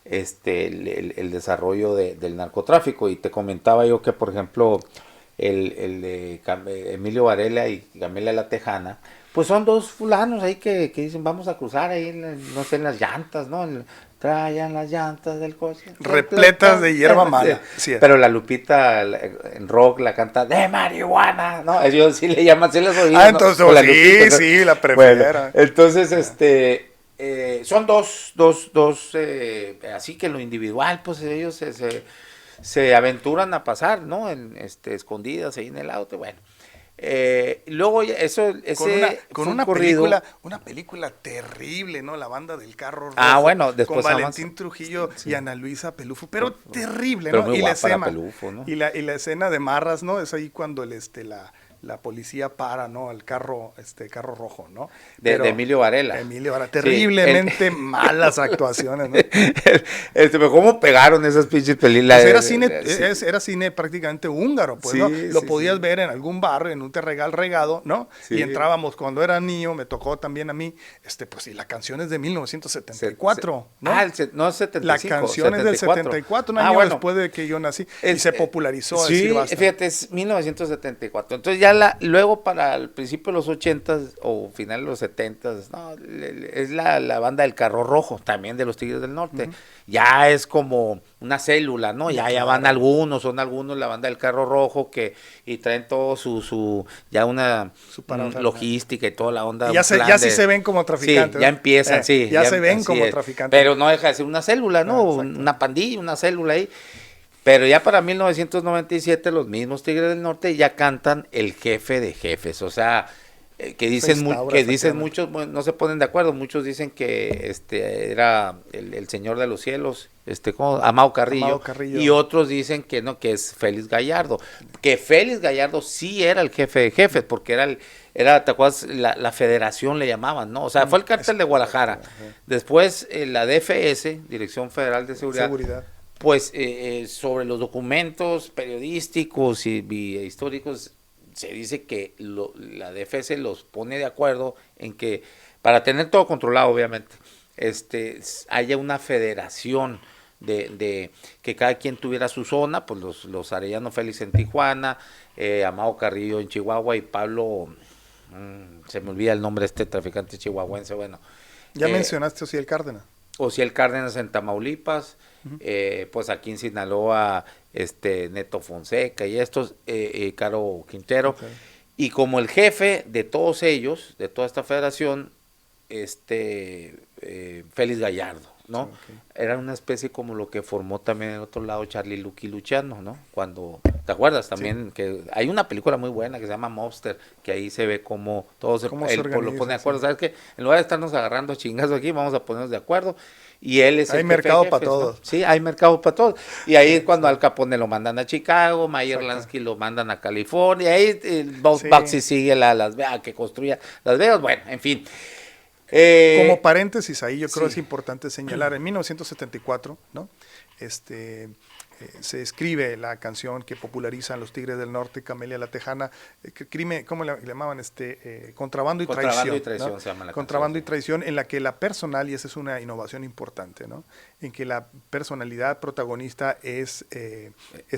A: el desarrollo del narcotráfico. Y te comentaba yo que, por ejemplo, el de Emilio Varela y Gamela La Tejana, pues son dos fulanos ahí que dicen vamos a cruzar ahí, no sé, en las llantas, ¿no? Traían las llantas del coche
B: repletas de hierba mala.
A: Sí, pero la Lupita en rock la canta de marihuana, ¿no? Ellos sí le llaman, sí les oí.
B: Entonces, ¿no? Sí, la prefiero.
A: Bueno, entonces, son dos, así que en lo individual, pues ellos se aventuran a pasar, ¿no? Escondidas ahí en el auto, bueno. Luego
B: con una película terrible, ¿no? La banda del carro rojo,
A: bueno, después
B: con Valentín Trujillo y Ana Luisa Pelufo, pero terrible,
A: pero
B: ¿no?
A: Muy
B: y
A: guapa
B: la escena,
A: Pelufo, ¿no?
B: y la escena de Marras, ¿no? Es ahí cuando la policía para, ¿no? El carro rojo, ¿no?
A: De Emilio Varela.
B: Terriblemente malas actuaciones, ¿no?
A: Pero ¿cómo pegaron esas pinches películas?
B: Pues era cine prácticamente húngaro, pues, ¿no? Lo podías ver en algún bar, en un terregal regado, ¿no? Sí. Y entrábamos cuando era niño, me tocó también a mí, pues, y la canción es de 1974, ¿no?
A: No, 75.
B: La canción 74. Es del 74, un año después de que yo nací, y se popularizó.
A: Sí, fíjate, es 1974. Entonces ya luego para el principio de los 80s o final de los 70s, no, es la banda del Carro Rojo, también de los Tigres del Norte. Ya es como una célula, ¿no? Ya van son algunos la banda del Carro Rojo y traen todo su logística y toda la onda.
B: Y ya sí se ven como traficantes.
A: Sí, ya empiezan,
B: ya se ven como traficantes.
A: Pero no deja de ser una célula, ¿no? Una pandilla, una célula ahí. Pero ya para 1997 los mismos Tigres del Norte ya cantan El Jefe de Jefes, o sea, que dicen muchos, no se ponen de acuerdo, muchos dicen que era el Señor de los Cielos, Amado Carrillo, y otros dicen que no, que es Félix Gallardo, que Félix Gallardo sí era el jefe de jefes, porque era ¿te acuerdas? La federación le llamaban, ¿no? O sea, fue el cártel de Guadalajara. Después la DFS, Dirección Federal de Seguridad. Pues sobre los documentos periodísticos y históricos se dice que la DFS los pone de acuerdo en que para tener todo controlado, obviamente, haya una federación de que cada quien tuviera su zona, pues los Arellano Félix en Tijuana, Amado Carrillo en Chihuahua y Pablo, se me olvida el nombre de este traficante chihuahuense, bueno.
B: Ya mencionaste Osiel Cárdenas.
A: Osiel Cárdenas en Tamaulipas, pues aquí en Sinaloa, Neto Fonseca y estos, Caro Quintero. Okay. Y como el jefe de todos ellos, de toda esta federación, Félix Gallardo, ¿no? Okay. Era una especie como lo que formó también en el otro lado Charlie Lucky Luciano, ¿no? Cuando, ¿te acuerdas también? Sí. Que hay una película muy buena que se llama Mobster, que ahí se ve cómo todos lo pone de acuerdo. Sí. ¿Sabes qué? En lugar de estarnos agarrando chingazos aquí, vamos a ponernos de acuerdo. Y él es
B: hay mercado para todos.
A: ¿no? Sí, hay mercado para todos. Y ahí es cuando Al Capone lo mandan a Chicago, Meyer Lansky lo mandan a California, ahí Bugsy sigue Las Vegas, que construya Las Vegas, bueno, en fin.
B: Como paréntesis ahí, yo creo que es importante señalar, en 1974, ¿no? Se escribe la canción que popularizan los Tigres del Norte, Camelia La Tejana, ¿cómo le llamaban? Contrabando y Traición, ¿no?
A: Se llama la
B: Contrabando
A: canción.
B: Y Traición, en la que la personal, y esa es una innovación importante, ¿no? En que la personalidad protagonista es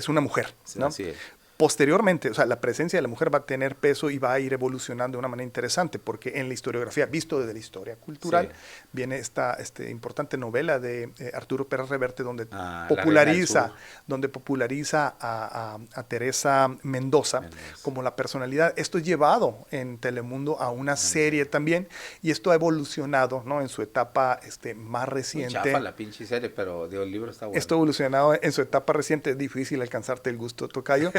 B: una mujer, ¿no?
A: Así es.
B: Posteriormente, o sea, la presencia de la mujer va a tener peso y va a ir evolucionando de una manera interesante, porque en la historiografía, visto desde la historia cultural,
A: Sí.
B: viene esta importante novela de Arturo Pérez Reverte, donde
A: La Reina del Sur.
B: populariza a Teresa Mendoza como la personalidad. Esto es llevado en Telemundo a una serie también, y esto ha evolucionado, ¿no? En su etapa más
A: Muy
B: reciente.
A: chafa la pinche serie, pero digo, el libro está bueno.
B: Esto ha evolucionado en su etapa reciente, es difícil alcanzarte el gusto, tocayo,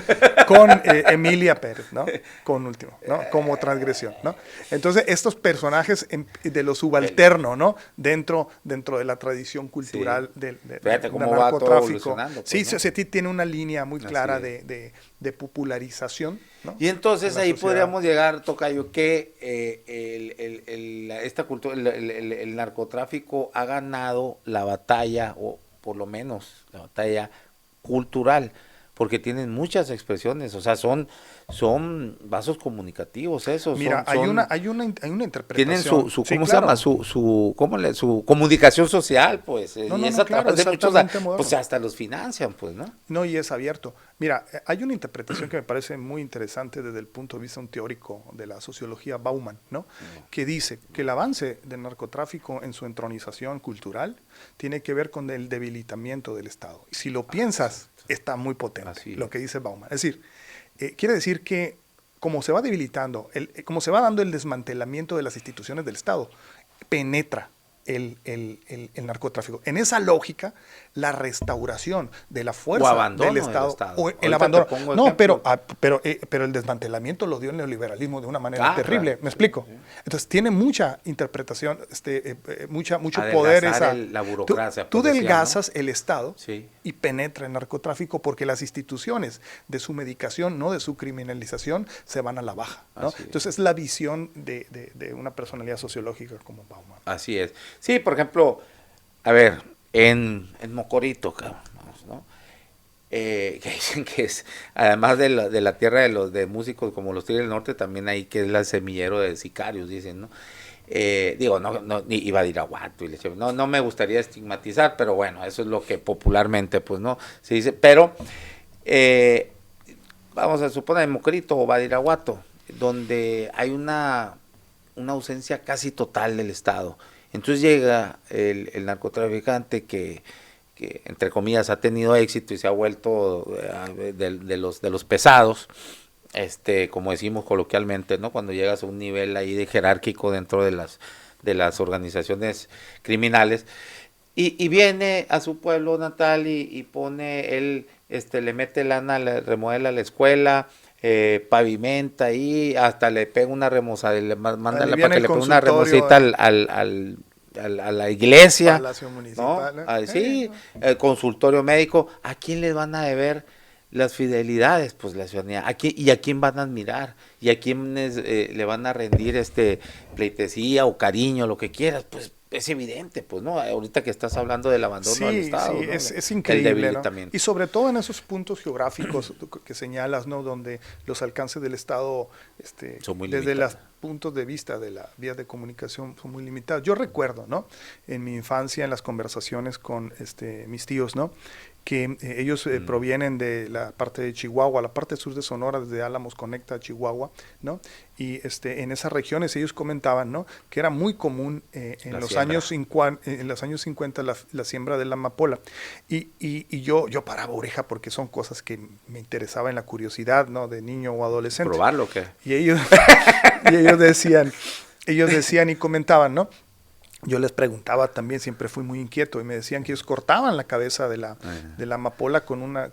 B: con Emilia Pérez, ¿no? Con último, ¿no? Como transgresión, ¿no? Entonces, estos personajes de lo subalterno, ¿no? Dentro de la tradición cultural
A: Sí.
B: del
A: Fíjate cómo va todo evolucionando, pues,
B: sí,
A: ¿no?
B: sí, tiene una línea muy clara
A: Así es.
B: de popularización, ¿no?
A: Y entonces
B: En la
A: ahí
B: sociedad.
A: podríamos llegar, tocayo, que esta cultura, el narcotráfico ha ganado la batalla, o por lo menos la batalla cultural, porque tienen muchas expresiones, o sea, son vasos comunicativos esos.
B: Mira, hay una interpretación.
A: Tienen su
B: Sí,
A: ¿cómo se
B: claro.
A: llama? Su comunicación social, pues.
B: No,
A: Y
B: no,
A: es
B: no,
A: a
B: claro,
A: través de muchos,
B: exactamente moderno.
A: pues hasta los financian, pues, ¿no?
B: No, y es abierto. Mira, hay una interpretación que me parece muy interesante desde el punto de vista un teórico de la sociología Bauman, ¿no? Que dice que el avance del narcotráfico en su entronización cultural tiene que ver con el debilitamiento del Estado. Y si lo piensas, está muy potente
A: Así
B: lo
A: es.
B: que dice Bauman. Es decir, quiere decir que como se va debilitando, como se va dando el desmantelamiento de las instituciones del Estado, penetra el narcotráfico. En esa lógica, la restauración de la fuerza
A: abandono
B: del
A: del
B: Estado,
A: Estado.
B: o
A: Ahorita
B: el abandono.
A: te pongo
B: No,
A: ejemplos.
B: pero el desmantelamiento lo dio el neoliberalismo de una manera
A: Ah,
B: terrible.
A: claro.
B: ¿Me explico?
A: Sí.
B: Entonces, tiene mucha interpretación, mucho poder
A: Adelgazar
B: esa.
A: la burocracia,
B: Tú
A: pues, decía,
B: delgazas el Estado
A: Sí.
B: y penetra el narcotráfico porque las instituciones de su medicación, no de su criminalización, se van a la baja, ¿no?
A: Así es.
B: Entonces, es la visión de una personalidad sociológica como Bauman.
A: Así es. Sí, por ejemplo, a ver, en Mocorito, cabrón, vamos, ¿no? Que dicen que es, además de la tierra de músicos como los Tigres del Norte, también ahí que es el semillero de sicarios, dicen, ¿no? Digo, no, ni Badiraguato, no me gustaría estigmatizar, pero bueno, eso es lo que popularmente, pues, ¿no? Se dice, pero, vamos a suponer, en Mocorito o Badiraguato, donde hay una ausencia casi total del Estado. Entonces llega el narcotraficante que entre comillas ha tenido éxito y se ha vuelto de los pesados, como decimos coloquialmente, ¿no? Cuando llegas a un nivel ahí de jerárquico dentro de las organizaciones criminales, y viene a su pueblo natal y pone él, le mete lana, le remodela la escuela, pavimenta ahí, hasta le pega una remozada, le manda para que le pegue una remozadita a la iglesia,
B: Palacio Municipal,
A: ¿no? Sí, el consultorio médico. ¿A quién les van a deber las fidelidades? Pues la ciudadanía. ¿Y a quién van a admirar? ¿Y a quiénes le van a rendir pleitesía o cariño, lo que quieras? Pues es evidente, pues, ¿no? Ahorita que estás hablando del abandono del Estado,
B: sí,
A: ¿no?
B: es increíble,
A: el
B: ¿no?
A: debilitamiento.
B: Y sobre todo en esos puntos geográficos que señalas, ¿no? Donde los alcances del Estado,
A: Son muy
B: desde
A: limitados.
B: los puntos de vista de la vía de comunicación son muy limitados. Yo recuerdo, ¿no? En mi infancia, en las conversaciones con mis tíos, ¿no? Que ellos provienen de la parte de Chihuahua, la parte sur de Sonora, desde Álamos conecta a Chihuahua, ¿no? Y en esas regiones ellos comentaban, ¿no? Que era muy común en los años 50 la siembra de la amapola. Y yo paraba oreja porque son cosas que me interesaba en la curiosidad, ¿no? De niño o adolescente.
A: ¿Probarlo o qué?
B: Y ellos decían y comentaban, ¿no? Yo les preguntaba también, siempre fui muy inquieto, y me decían que ellos cortaban la cabeza de la amapola con una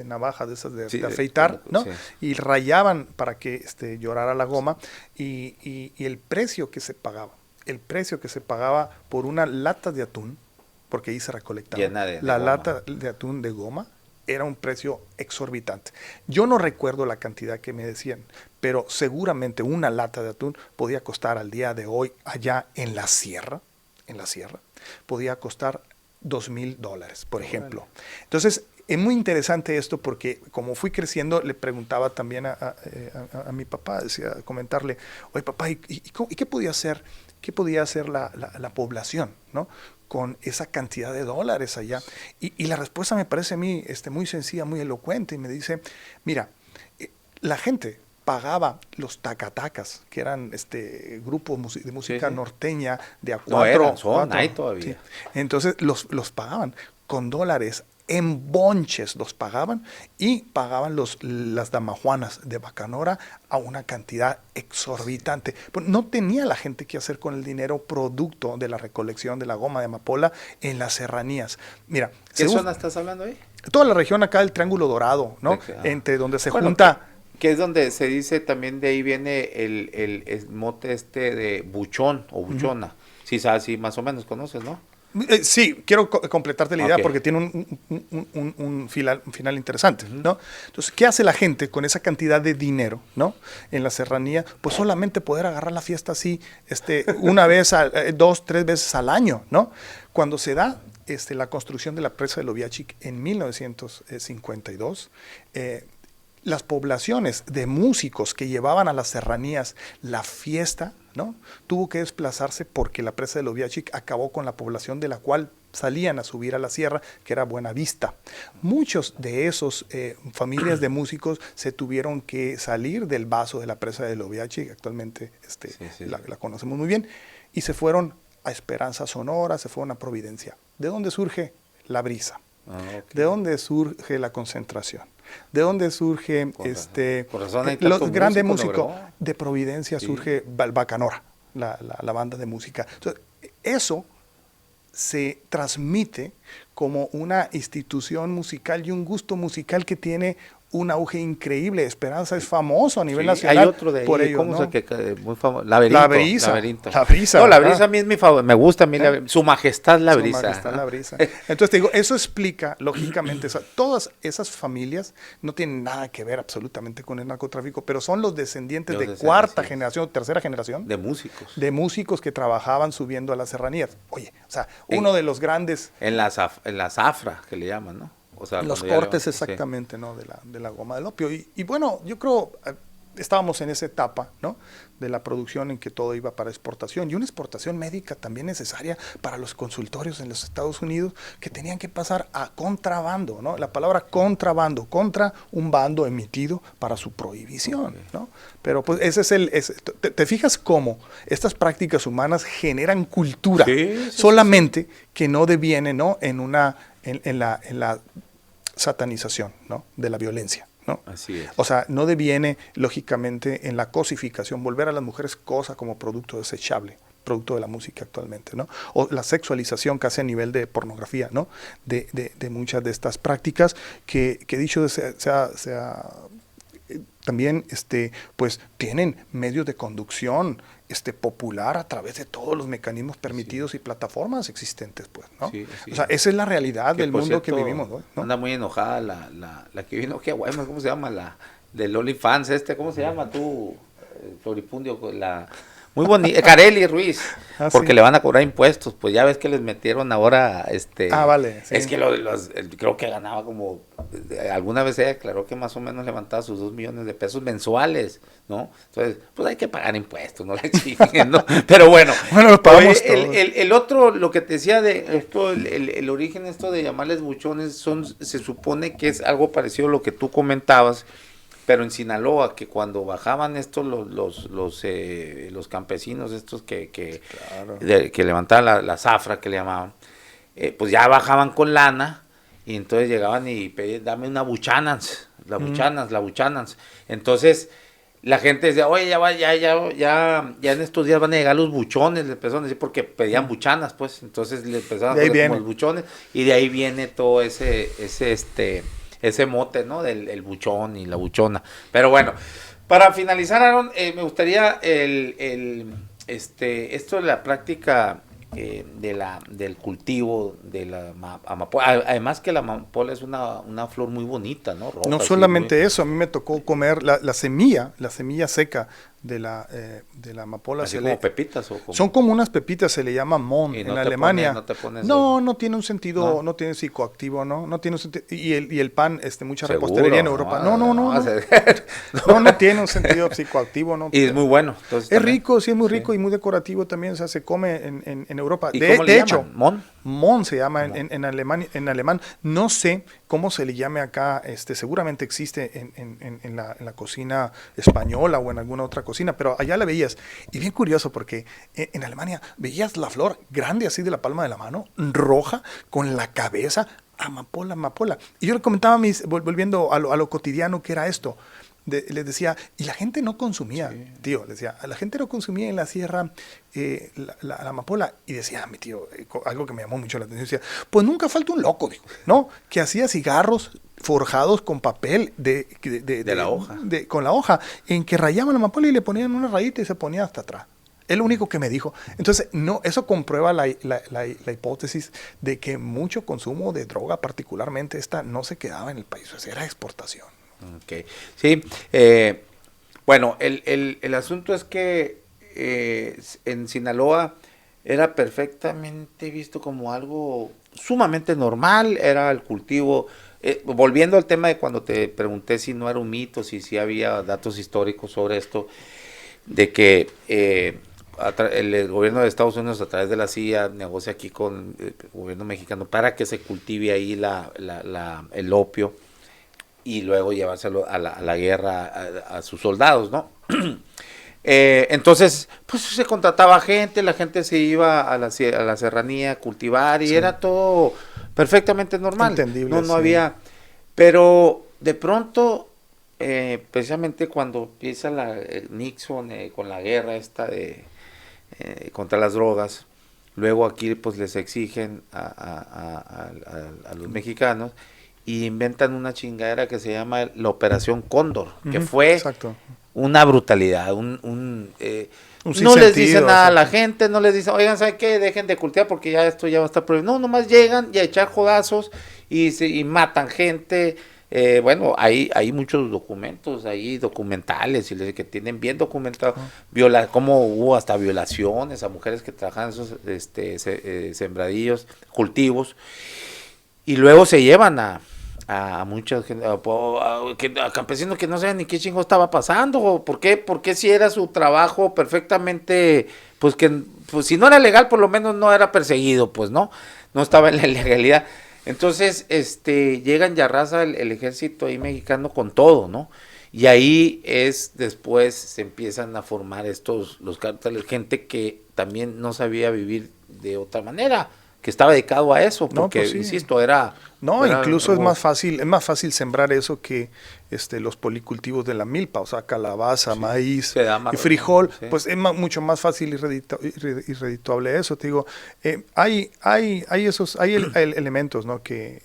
B: navaja de esas de afeitar, ¿no?
A: Sí.
B: Y rayaban para que llorara la goma, y el precio que se pagaba por una lata de atún, porque ahí se recolectaba la lata de atún de goma, era un precio exorbitante. Yo no recuerdo la cantidad que me decían, pero seguramente una lata de atún podía costar al día de hoy, allá en la sierra, podía costar $2,000, por ejemplo. Entonces, es muy interesante esto porque como fui creciendo, le preguntaba también a mi papá, comentarle, oye papá, ¿y qué podía hacer ¿qué podía hacer la población, ¿no? Con esa cantidad de dólares allá? Y la respuesta me parece a mí muy sencilla, muy elocuente, y me dice, mira, la gente pagaba los tacatacas, que eran grupos de música norteña de a cuatro.
A: Hay todavía.
B: Sí. Entonces los pagaban con dólares, en bonches los pagaban, y pagaban las damajuanas de Bacanora a una cantidad exorbitante. Pero no tenía la gente que hacer con el dinero producto de la recolección de la goma de amapola en las serranías. Mira,
A: ¿qué zona estás hablando ahí?
B: Toda la región acá del Triángulo Dorado, ¿no? Entre donde se junta...
A: Que es donde se dice, también de ahí viene el mote de buchón o buchona. Sí, sí, más o menos conoces, ¿no?
B: Sí, quiero completarte la idea porque tiene un final interesante, ¿no? Entonces, ¿qué hace la gente con esa cantidad de dinero, ¿no? En la serranía, pues solamente poder agarrar la fiesta así, una vez, 2, 3 veces al año, ¿no? Cuando se da la construcción de la presa de Loviachic en 1952, las poblaciones de músicos que llevaban a las serranías la fiesta, ¿no? Tuvo que desplazarse porque la presa de Loviachic acabó con la población de la cual salían a subir a la sierra, que era Buenavista. Muchos de esos familias de músicos se tuvieron que salir del vaso de la presa de Loviachic, actualmente la conocemos muy bien, y se fueron a Esperanza Sonora, se fueron a Providencia. ¿De dónde surge la brisa? ¿De dónde surge la concentración? ¿De dónde surge los grandes músicos? De Providencia surge Bacanora, la banda de música. Entonces, eso se transmite como una institución musical y un gusto musical que tiene un auge increíble. Esperanza es famoso a nivel nacional.
A: Hay otro de ahí,
B: por ello,
A: ¿cómo
B: ¿no?
A: muy famoso? Laberinto.
B: La brisa.
A: No, la brisa a mí es mi favorito. Me gusta a mí su majestad la brisa.
B: Su majestad la brisa. Entonces te digo, eso explica, lógicamente, todas esas familias no tienen nada que ver absolutamente con el narcotráfico, pero son los descendientes de cuarta generación, tercera generación.
A: De músicos.
B: De músicos que trabajaban subiendo a las serranías. Oye, o sea, uno de los grandes...
A: En la zafra, que le llaman, ¿no? O sea,
B: los cortes exactamente, ¿no? De la goma del opio. Y bueno, yo creo, estábamos en esa etapa, ¿no? De la producción en que todo iba para exportación, y una exportación médica también necesaria para los consultorios en los Estados Unidos, que tenían que pasar a contrabando, ¿no? La palabra contrabando, contra un bando emitido para su prohibición, ¿no? Pero pues ese es ¿te fijas cómo estas prácticas humanas generan cultura? Solamente que no deviene, ¿no? En la satanización, ¿no? De la violencia, ¿no?
A: Así es.
B: O sea, no deviene, lógicamente, en la cosificación, volver a las mujeres cosa como producto desechable, producto de la música actualmente, ¿no? O la sexualización casi a nivel de pornografía, ¿no? De muchas de estas prácticas que dicho sea también, pues, tienen medios de conducción popular a través de todos los mecanismos permitidos y plataformas existentes, pues, ¿no? O sea, esa es la realidad del mundo que vivimos, ¿no?
A: Anda muy enojada la que vino, qué guay, ¿cómo se llama? La del OnlyFans, ¿cómo se llama tú? Floripundio, muy bonita, Carely Ruiz, porque le van a cobrar impuestos, pues ya ves que les metieron ahora,
B: vale. Sí.
A: Es que creo que ganaba como, alguna vez ella declaró que más o menos levantaba sus 2 millones de pesos mensuales, ¿no? Entonces, pues hay que pagar impuestos, no le exigen, ¿no? Pero bueno,
B: lo pagamos
A: el otro, lo que te decía de esto, el origen de llamarles buchones, se supone que es algo parecido a lo que tú comentabas, pero en Sinaloa, que cuando bajaban estos los campesinos estos que levantaban la zafra, que le llamaban, pues ya bajaban con lana, y entonces llegaban y pedían, dame una buchanas, la buchanas. Entonces la gente decía, oye, ya en estos días van a llegar los buchones, le empezaron a decir, porque pedían buchanas, pues, entonces le empezaron a poner como los buchones, y de ahí viene todo ese mote, ¿no? Del buchón y la buchona. Pero bueno, para finalizar, Aaron, me gustaría esto de la práctica del cultivo de la amapola. Además que la amapola es una flor muy bonita, ¿no? Roja,
B: no solamente eso, a mí me tocó comer la semilla seca de la amapola.
A: ¿Así como pepitas o como?
B: Son como unas pepitas, se le llama mon
A: ¿Y
B: en
A: no te
B: Alemania.
A: no te pones
B: No tiene un sentido,
A: ¿No?
B: no tiene psicoactivo, no tiene un sentido. Y el pan, mucha
A: Seguro,
B: repostería en Europa. No tiene un sentido psicoactivo, no.
A: Y es muy bueno. Entonces,
B: Es
A: también.
B: rico, sí, es muy rico
A: Sí.
B: y muy decorativo también, o sea, se come en Europa.
A: ¿Y
B: De
A: cómo le
B: hecho,
A: llaman? ¿Mon?
B: Mon se llama
A: Mon.
B: en alemán. No sé cómo se le llame acá, seguramente existe en la cocina española o en alguna otra cocina, pero allá la veías. Y bien curioso porque en Alemania veías la flor grande así de la palma de la mano, roja, con la cabeza, amapola. Y yo le comentaba volviendo a lo cotidiano que era esto. Les decía, y la gente no consumía,
A: Sí.
B: tío, le decía, la gente no consumía en la sierra la amapola. Y decía mi tío, algo que me llamó mucho la atención, decía, pues nunca falta un loco, dijo, ¿no? Que hacía cigarros forjados con papel de
A: la hoja.
B: con la hoja, en que rayaban la amapola y le ponían una rayita y se ponía hasta atrás. Es lo único que me dijo. Entonces, no, eso comprueba la hipótesis de que mucho consumo de droga, particularmente esta, no se quedaba en el país, o sea, era exportación.
A: Okay. Sí, bueno, el asunto es que en Sinaloa era perfectamente visto como algo sumamente normal, era el cultivo, volviendo al tema de cuando te pregunté si no era un mito, si había datos históricos sobre esto, de que el gobierno de Estados Unidos a través de la CIA negocia aquí con el gobierno mexicano para que se cultive ahí el opio y luego llevárselo a la guerra a sus soldados, ¿no? Entonces, pues se contrataba gente, la gente se iba a la serranía a cultivar y era todo perfectamente normal.
B: Entendible,
A: no había, pero de pronto, precisamente cuando empieza Nixon con la guerra esta contra las drogas, luego aquí pues les exigen a los mexicanos y inventan una chingadera que se llama la Operación Cóndor, que fue
B: exacto.
A: una brutalidad, no les dicen nada a la gente, no les dicen, oigan, ¿saben qué? Dejen de cultivar porque ya esto ya va a estar prohibido. No, nomás llegan y a echar jodazos y matan gente. Bueno, hay muchos documentos ahí, documentales, que tienen bien documentado, cómo hubo hasta violaciones a mujeres que trabajan en esos sembradillos, cultivos, y luego se llevan a mucha gente, a campesinos que no saben ni qué chingo estaba pasando, ¿por qué si era su trabajo perfectamente, pues si no era legal, por lo menos no era perseguido, pues no estaba en la ilegalidad. Entonces, llegan y arrasa el ejército ahí mexicano con todo, ¿no? Y ahí después se empiezan a formar los cárteles, gente que también no sabía vivir de otra manera, que estaba dedicado a eso, porque,
B: pues sí.
A: Insisto, era...
B: No, incluso es más fácil sembrar eso que los policultivos de la milpa, o sea, calabaza, maíz y frijol, pues es mucho más fácil y redituable eso. Te digo, hay elementos, ¿no? que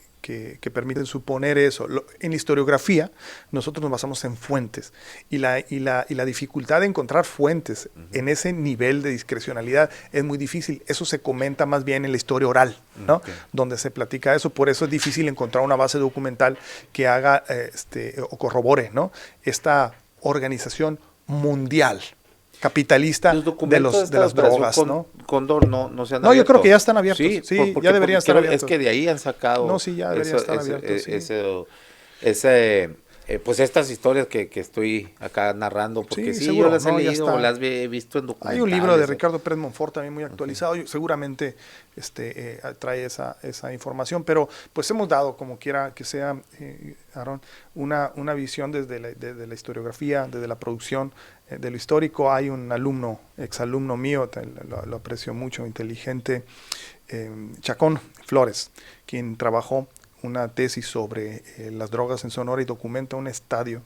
B: permiten suponer eso. En la historiografía, nosotros nos basamos en fuentes y la dificultad de encontrar fuentes en ese nivel de discrecionalidad es muy difícil. Eso se comenta más bien en la historia oral, ¿no? Donde se platica eso. Por eso es difícil encontrar una base documental que haga o corrobore, ¿no? Esta organización mundial capitalista de las drogas, ¿no?
A: Cóndor no se han abierto.
B: No, yo creo que ya están abiertos. Sí,
A: porque
B: ya deberían estar abiertos.
A: Es que de ahí han sacado...
B: No, sí, ya deberían estar abiertos.
A: Pues estas historias que estoy acá narrando, porque sí,
B: seguro,
A: yo las he leído o las he visto en documentales.
B: Hay un libro de Ricardo Pérez Monfort también muy actualizado, seguramente trae esa información, pero pues hemos dado, como quiera que sea, Aarón, una visión desde la historiografía, desde la producción, de lo histórico. Hay un exalumno mío, lo aprecio mucho, inteligente, Chacón Flores, quien trabajó una tesis sobre las drogas en Sonora y documenta un estadio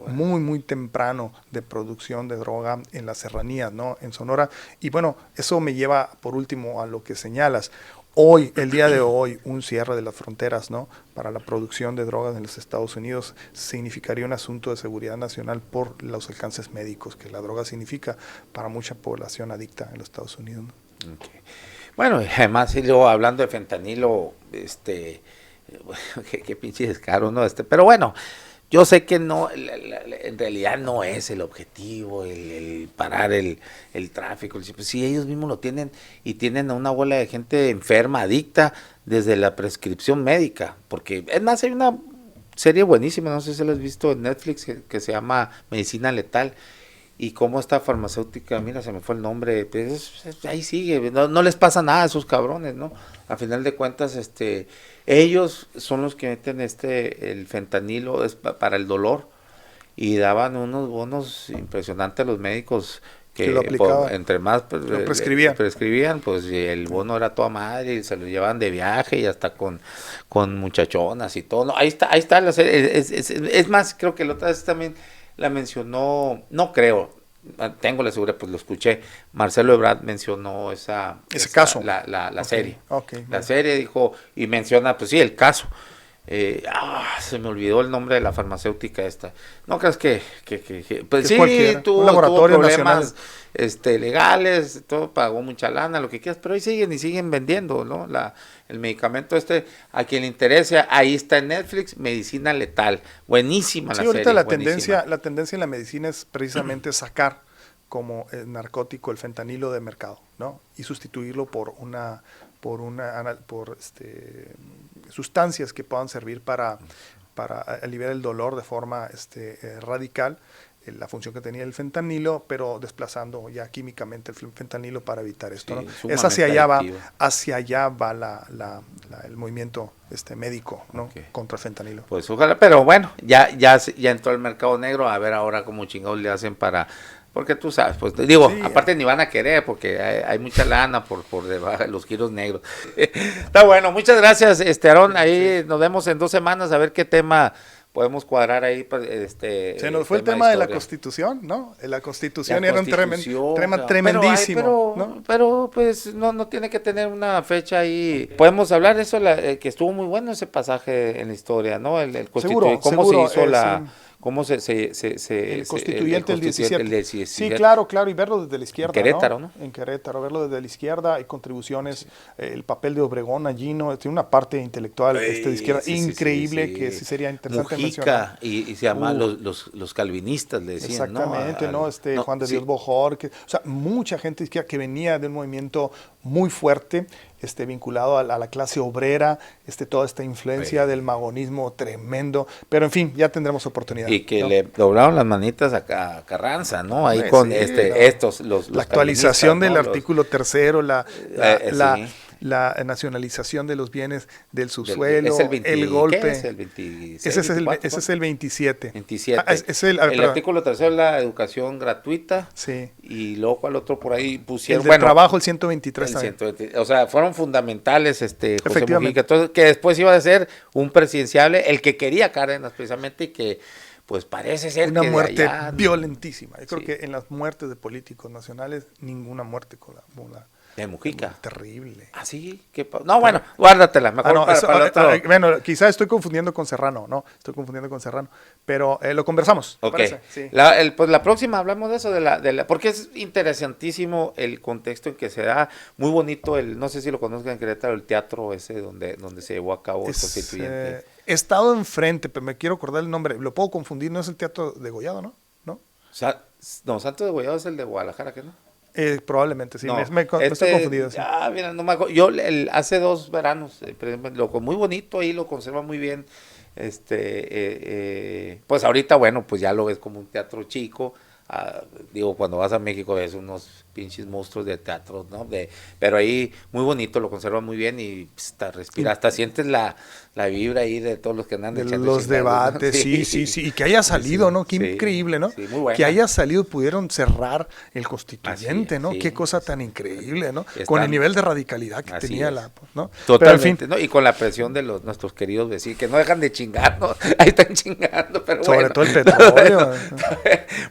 B: muy, muy temprano de producción de droga en las serranías, ¿no? En Sonora. Y bueno, eso me lleva por último a lo que señalas. El día de hoy, un cierre de las fronteras, ¿no? Para la producción de drogas en los Estados Unidos significaría un asunto de seguridad nacional por los alcances médicos que la droga significa para mucha población adicta en los Estados Unidos, ¿no?
A: Okay. Bueno, además, y luego hablando de fentanilo, qué pinche descaro, ¿no? Pero bueno, yo sé que no, en realidad no es el objetivo, el parar el tráfico. Pues sí, ellos mismos lo tienen y tienen a una bola de gente enferma, adicta, desde la prescripción médica. Porque, es más, hay una serie buenísima, no sé si la has visto en Netflix, que se llama Medicina Letal. Y cómo esta farmacéutica, mira, se me fue el nombre, pues ahí sigue, no les pasa nada a esos cabrones, ¿no? A final de cuentas, ellos son los que meten el fentanilo para el dolor, y daban unos bonos impresionantes a los médicos que
B: lo aplicaban,
A: entre más
B: lo prescribían,
A: pues el bono era toda madre y se lo llevaban de viaje y hasta con muchachonas y todo. No, ahí está la serie. Es más, creo que la otra vez también la mencionó, no creo, tengo la seguridad, pues lo escuché, Marcelo Ebrard mencionó ese
B: caso,
A: la serie. La
B: vale.
A: serie dijo, y menciona, pues sí, el caso. Se me olvidó el nombre de la farmacéutica esta. No creas que pues sí, tuvo problemas legales, todo, pagó mucha lana, lo que quieras, pero ahí siguen vendiendo, ¿no? El medicamento a quien le interese, ahí está en Netflix, Medicina Letal, buenísima la serie.
B: Sí, ahorita la tendencia en la medicina es precisamente sacar como narcótico el fentanilo de mercado, ¿no? Y sustituirlo por sustancias que puedan servir para aliviar el dolor de forma radical, la función que tenía el fentanilo, pero desplazando ya químicamente el fentanilo para evitar esto,
A: sí,
B: ¿no? Es hacia allá va el movimiento médico, ¿no?
A: Okay.
B: Contra el fentanilo.
A: Pues ojalá, pero bueno, ya entró al mercado negro, a ver ahora cómo chingados le hacen porque tú sabes, pues digo, sí, aparte ni van a querer porque hay mucha lana por debajo de los giros negros. Está bueno, muchas gracias, Aarón, ahí sí. Nos vemos en 2 semanas a ver qué tema podemos cuadrar ahí.
B: Se nos fue el tema de la Constitución, ¿no? La Constitución era un tema tremendísimo, ¿no?
A: Pero pues no tiene que tener una fecha ahí. Podemos hablar de eso, que estuvo muy bueno ese pasaje en la historia, ¿no? El Constitución, cómo se hizo cómo se
B: el constituyente del 17.
A: Sí,
B: claro, y verlo desde la izquierda.
A: En Querétaro, ¿no?
B: En Querétaro, verlo desde la izquierda, hay contribuciones, sí. El papel de Obregón allí, ¿no? Tiene una parte intelectual de izquierda increíble que sí sería interesante
A: mencionar. Y se llama los calvinistas, le decían,
B: exactamente, ¿no? Juan de Dios Bojor, o sea, mucha gente izquierda que venía de un movimiento muy fuerte, vinculado a la clase obrera, toda esta influencia del magonismo tremendo, pero en fin, ya tendremos oportunidad.
A: Y que le doblaron las manitas a Carranza, ¿no? Ahí con los
B: la actualización del artículo 3º, la nacionalización de los bienes del subsuelo, el golpe.
A: ¿Qué es el 26,
B: ese es el 27.
A: 27. El artículo 3º es la educación gratuita.
B: Sí.
A: Y luego, ¿cuál otro por ahí pusieron?
B: El del trabajo, el 123 también.
A: 120, o sea, fueron fundamentales, José Mujica, entonces, que después iba a ser un presidenciable, el que quería Cárdenas precisamente, y que pues parece ser
B: una muerte violentísima. Yo creo que en las muertes de políticos nacionales, ninguna muerte con la
A: de Mujica.
B: Terrible.
A: ¿Ah, sí? No, bueno, guárdatela. Mejor para otro.
B: Bueno, quizás estoy confundiendo con Serrano, pero lo conversamos.
A: Ok.
B: Sí.
A: Pues la próxima hablamos de eso, porque es interesantísimo el contexto en que se da, muy bonito no sé si lo conozcan en Querétaro, el teatro ese donde se llevó a cabo el constituyente.
B: He estado enfrente, pero me quiero acordar el nombre, lo puedo confundir, no es el Teatro Degollado, ¿no?
A: No, Santos Degollado es el de Guadalajara, ¿qué no?
B: Probablemente, sí,
A: no,
B: me estoy confundido. Sí.
A: Mira, no me acuerdo. Yo hace 2 veranos, muy bonito, ahí lo conserva muy bien. Pues ahorita, bueno, pues ya lo ves como un teatro chico. Cuando vas a México ves unos pinches monstruos de teatro, ¿no? Pero ahí muy bonito, lo conserva muy bien y respira, hasta sientes la vibra ahí de todos los que andan
B: de los debates, ¿no? Sí, y que haya salido, ¿no? Qué increíble, ¿no?
A: Sí, muy buena.
B: Que haya salido, pudieron cerrar el constituyente, ¿no? Qué cosa tan increíble, ¿no? Con el nivel de radicalidad que tenía ¿no?
A: Totalmente, pero, ¿no? Y con la presión de nuestros queridos vecinos, que no dejan de chingar, ¿no? Ahí están chingando, pero
B: sobre todo el petróleo.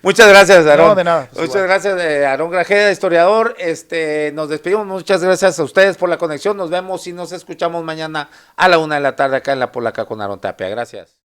A: Muchas gracias, Aarón.
B: No, de nada.
A: Muchas gracias, Aarón Grajeda, historiador. Nos despedimos. Muchas gracias a ustedes por la conexión. Nos vemos y nos escuchamos mañana a la 1:00 p.m. acá en La Polaca con Aarón Tapia. Gracias.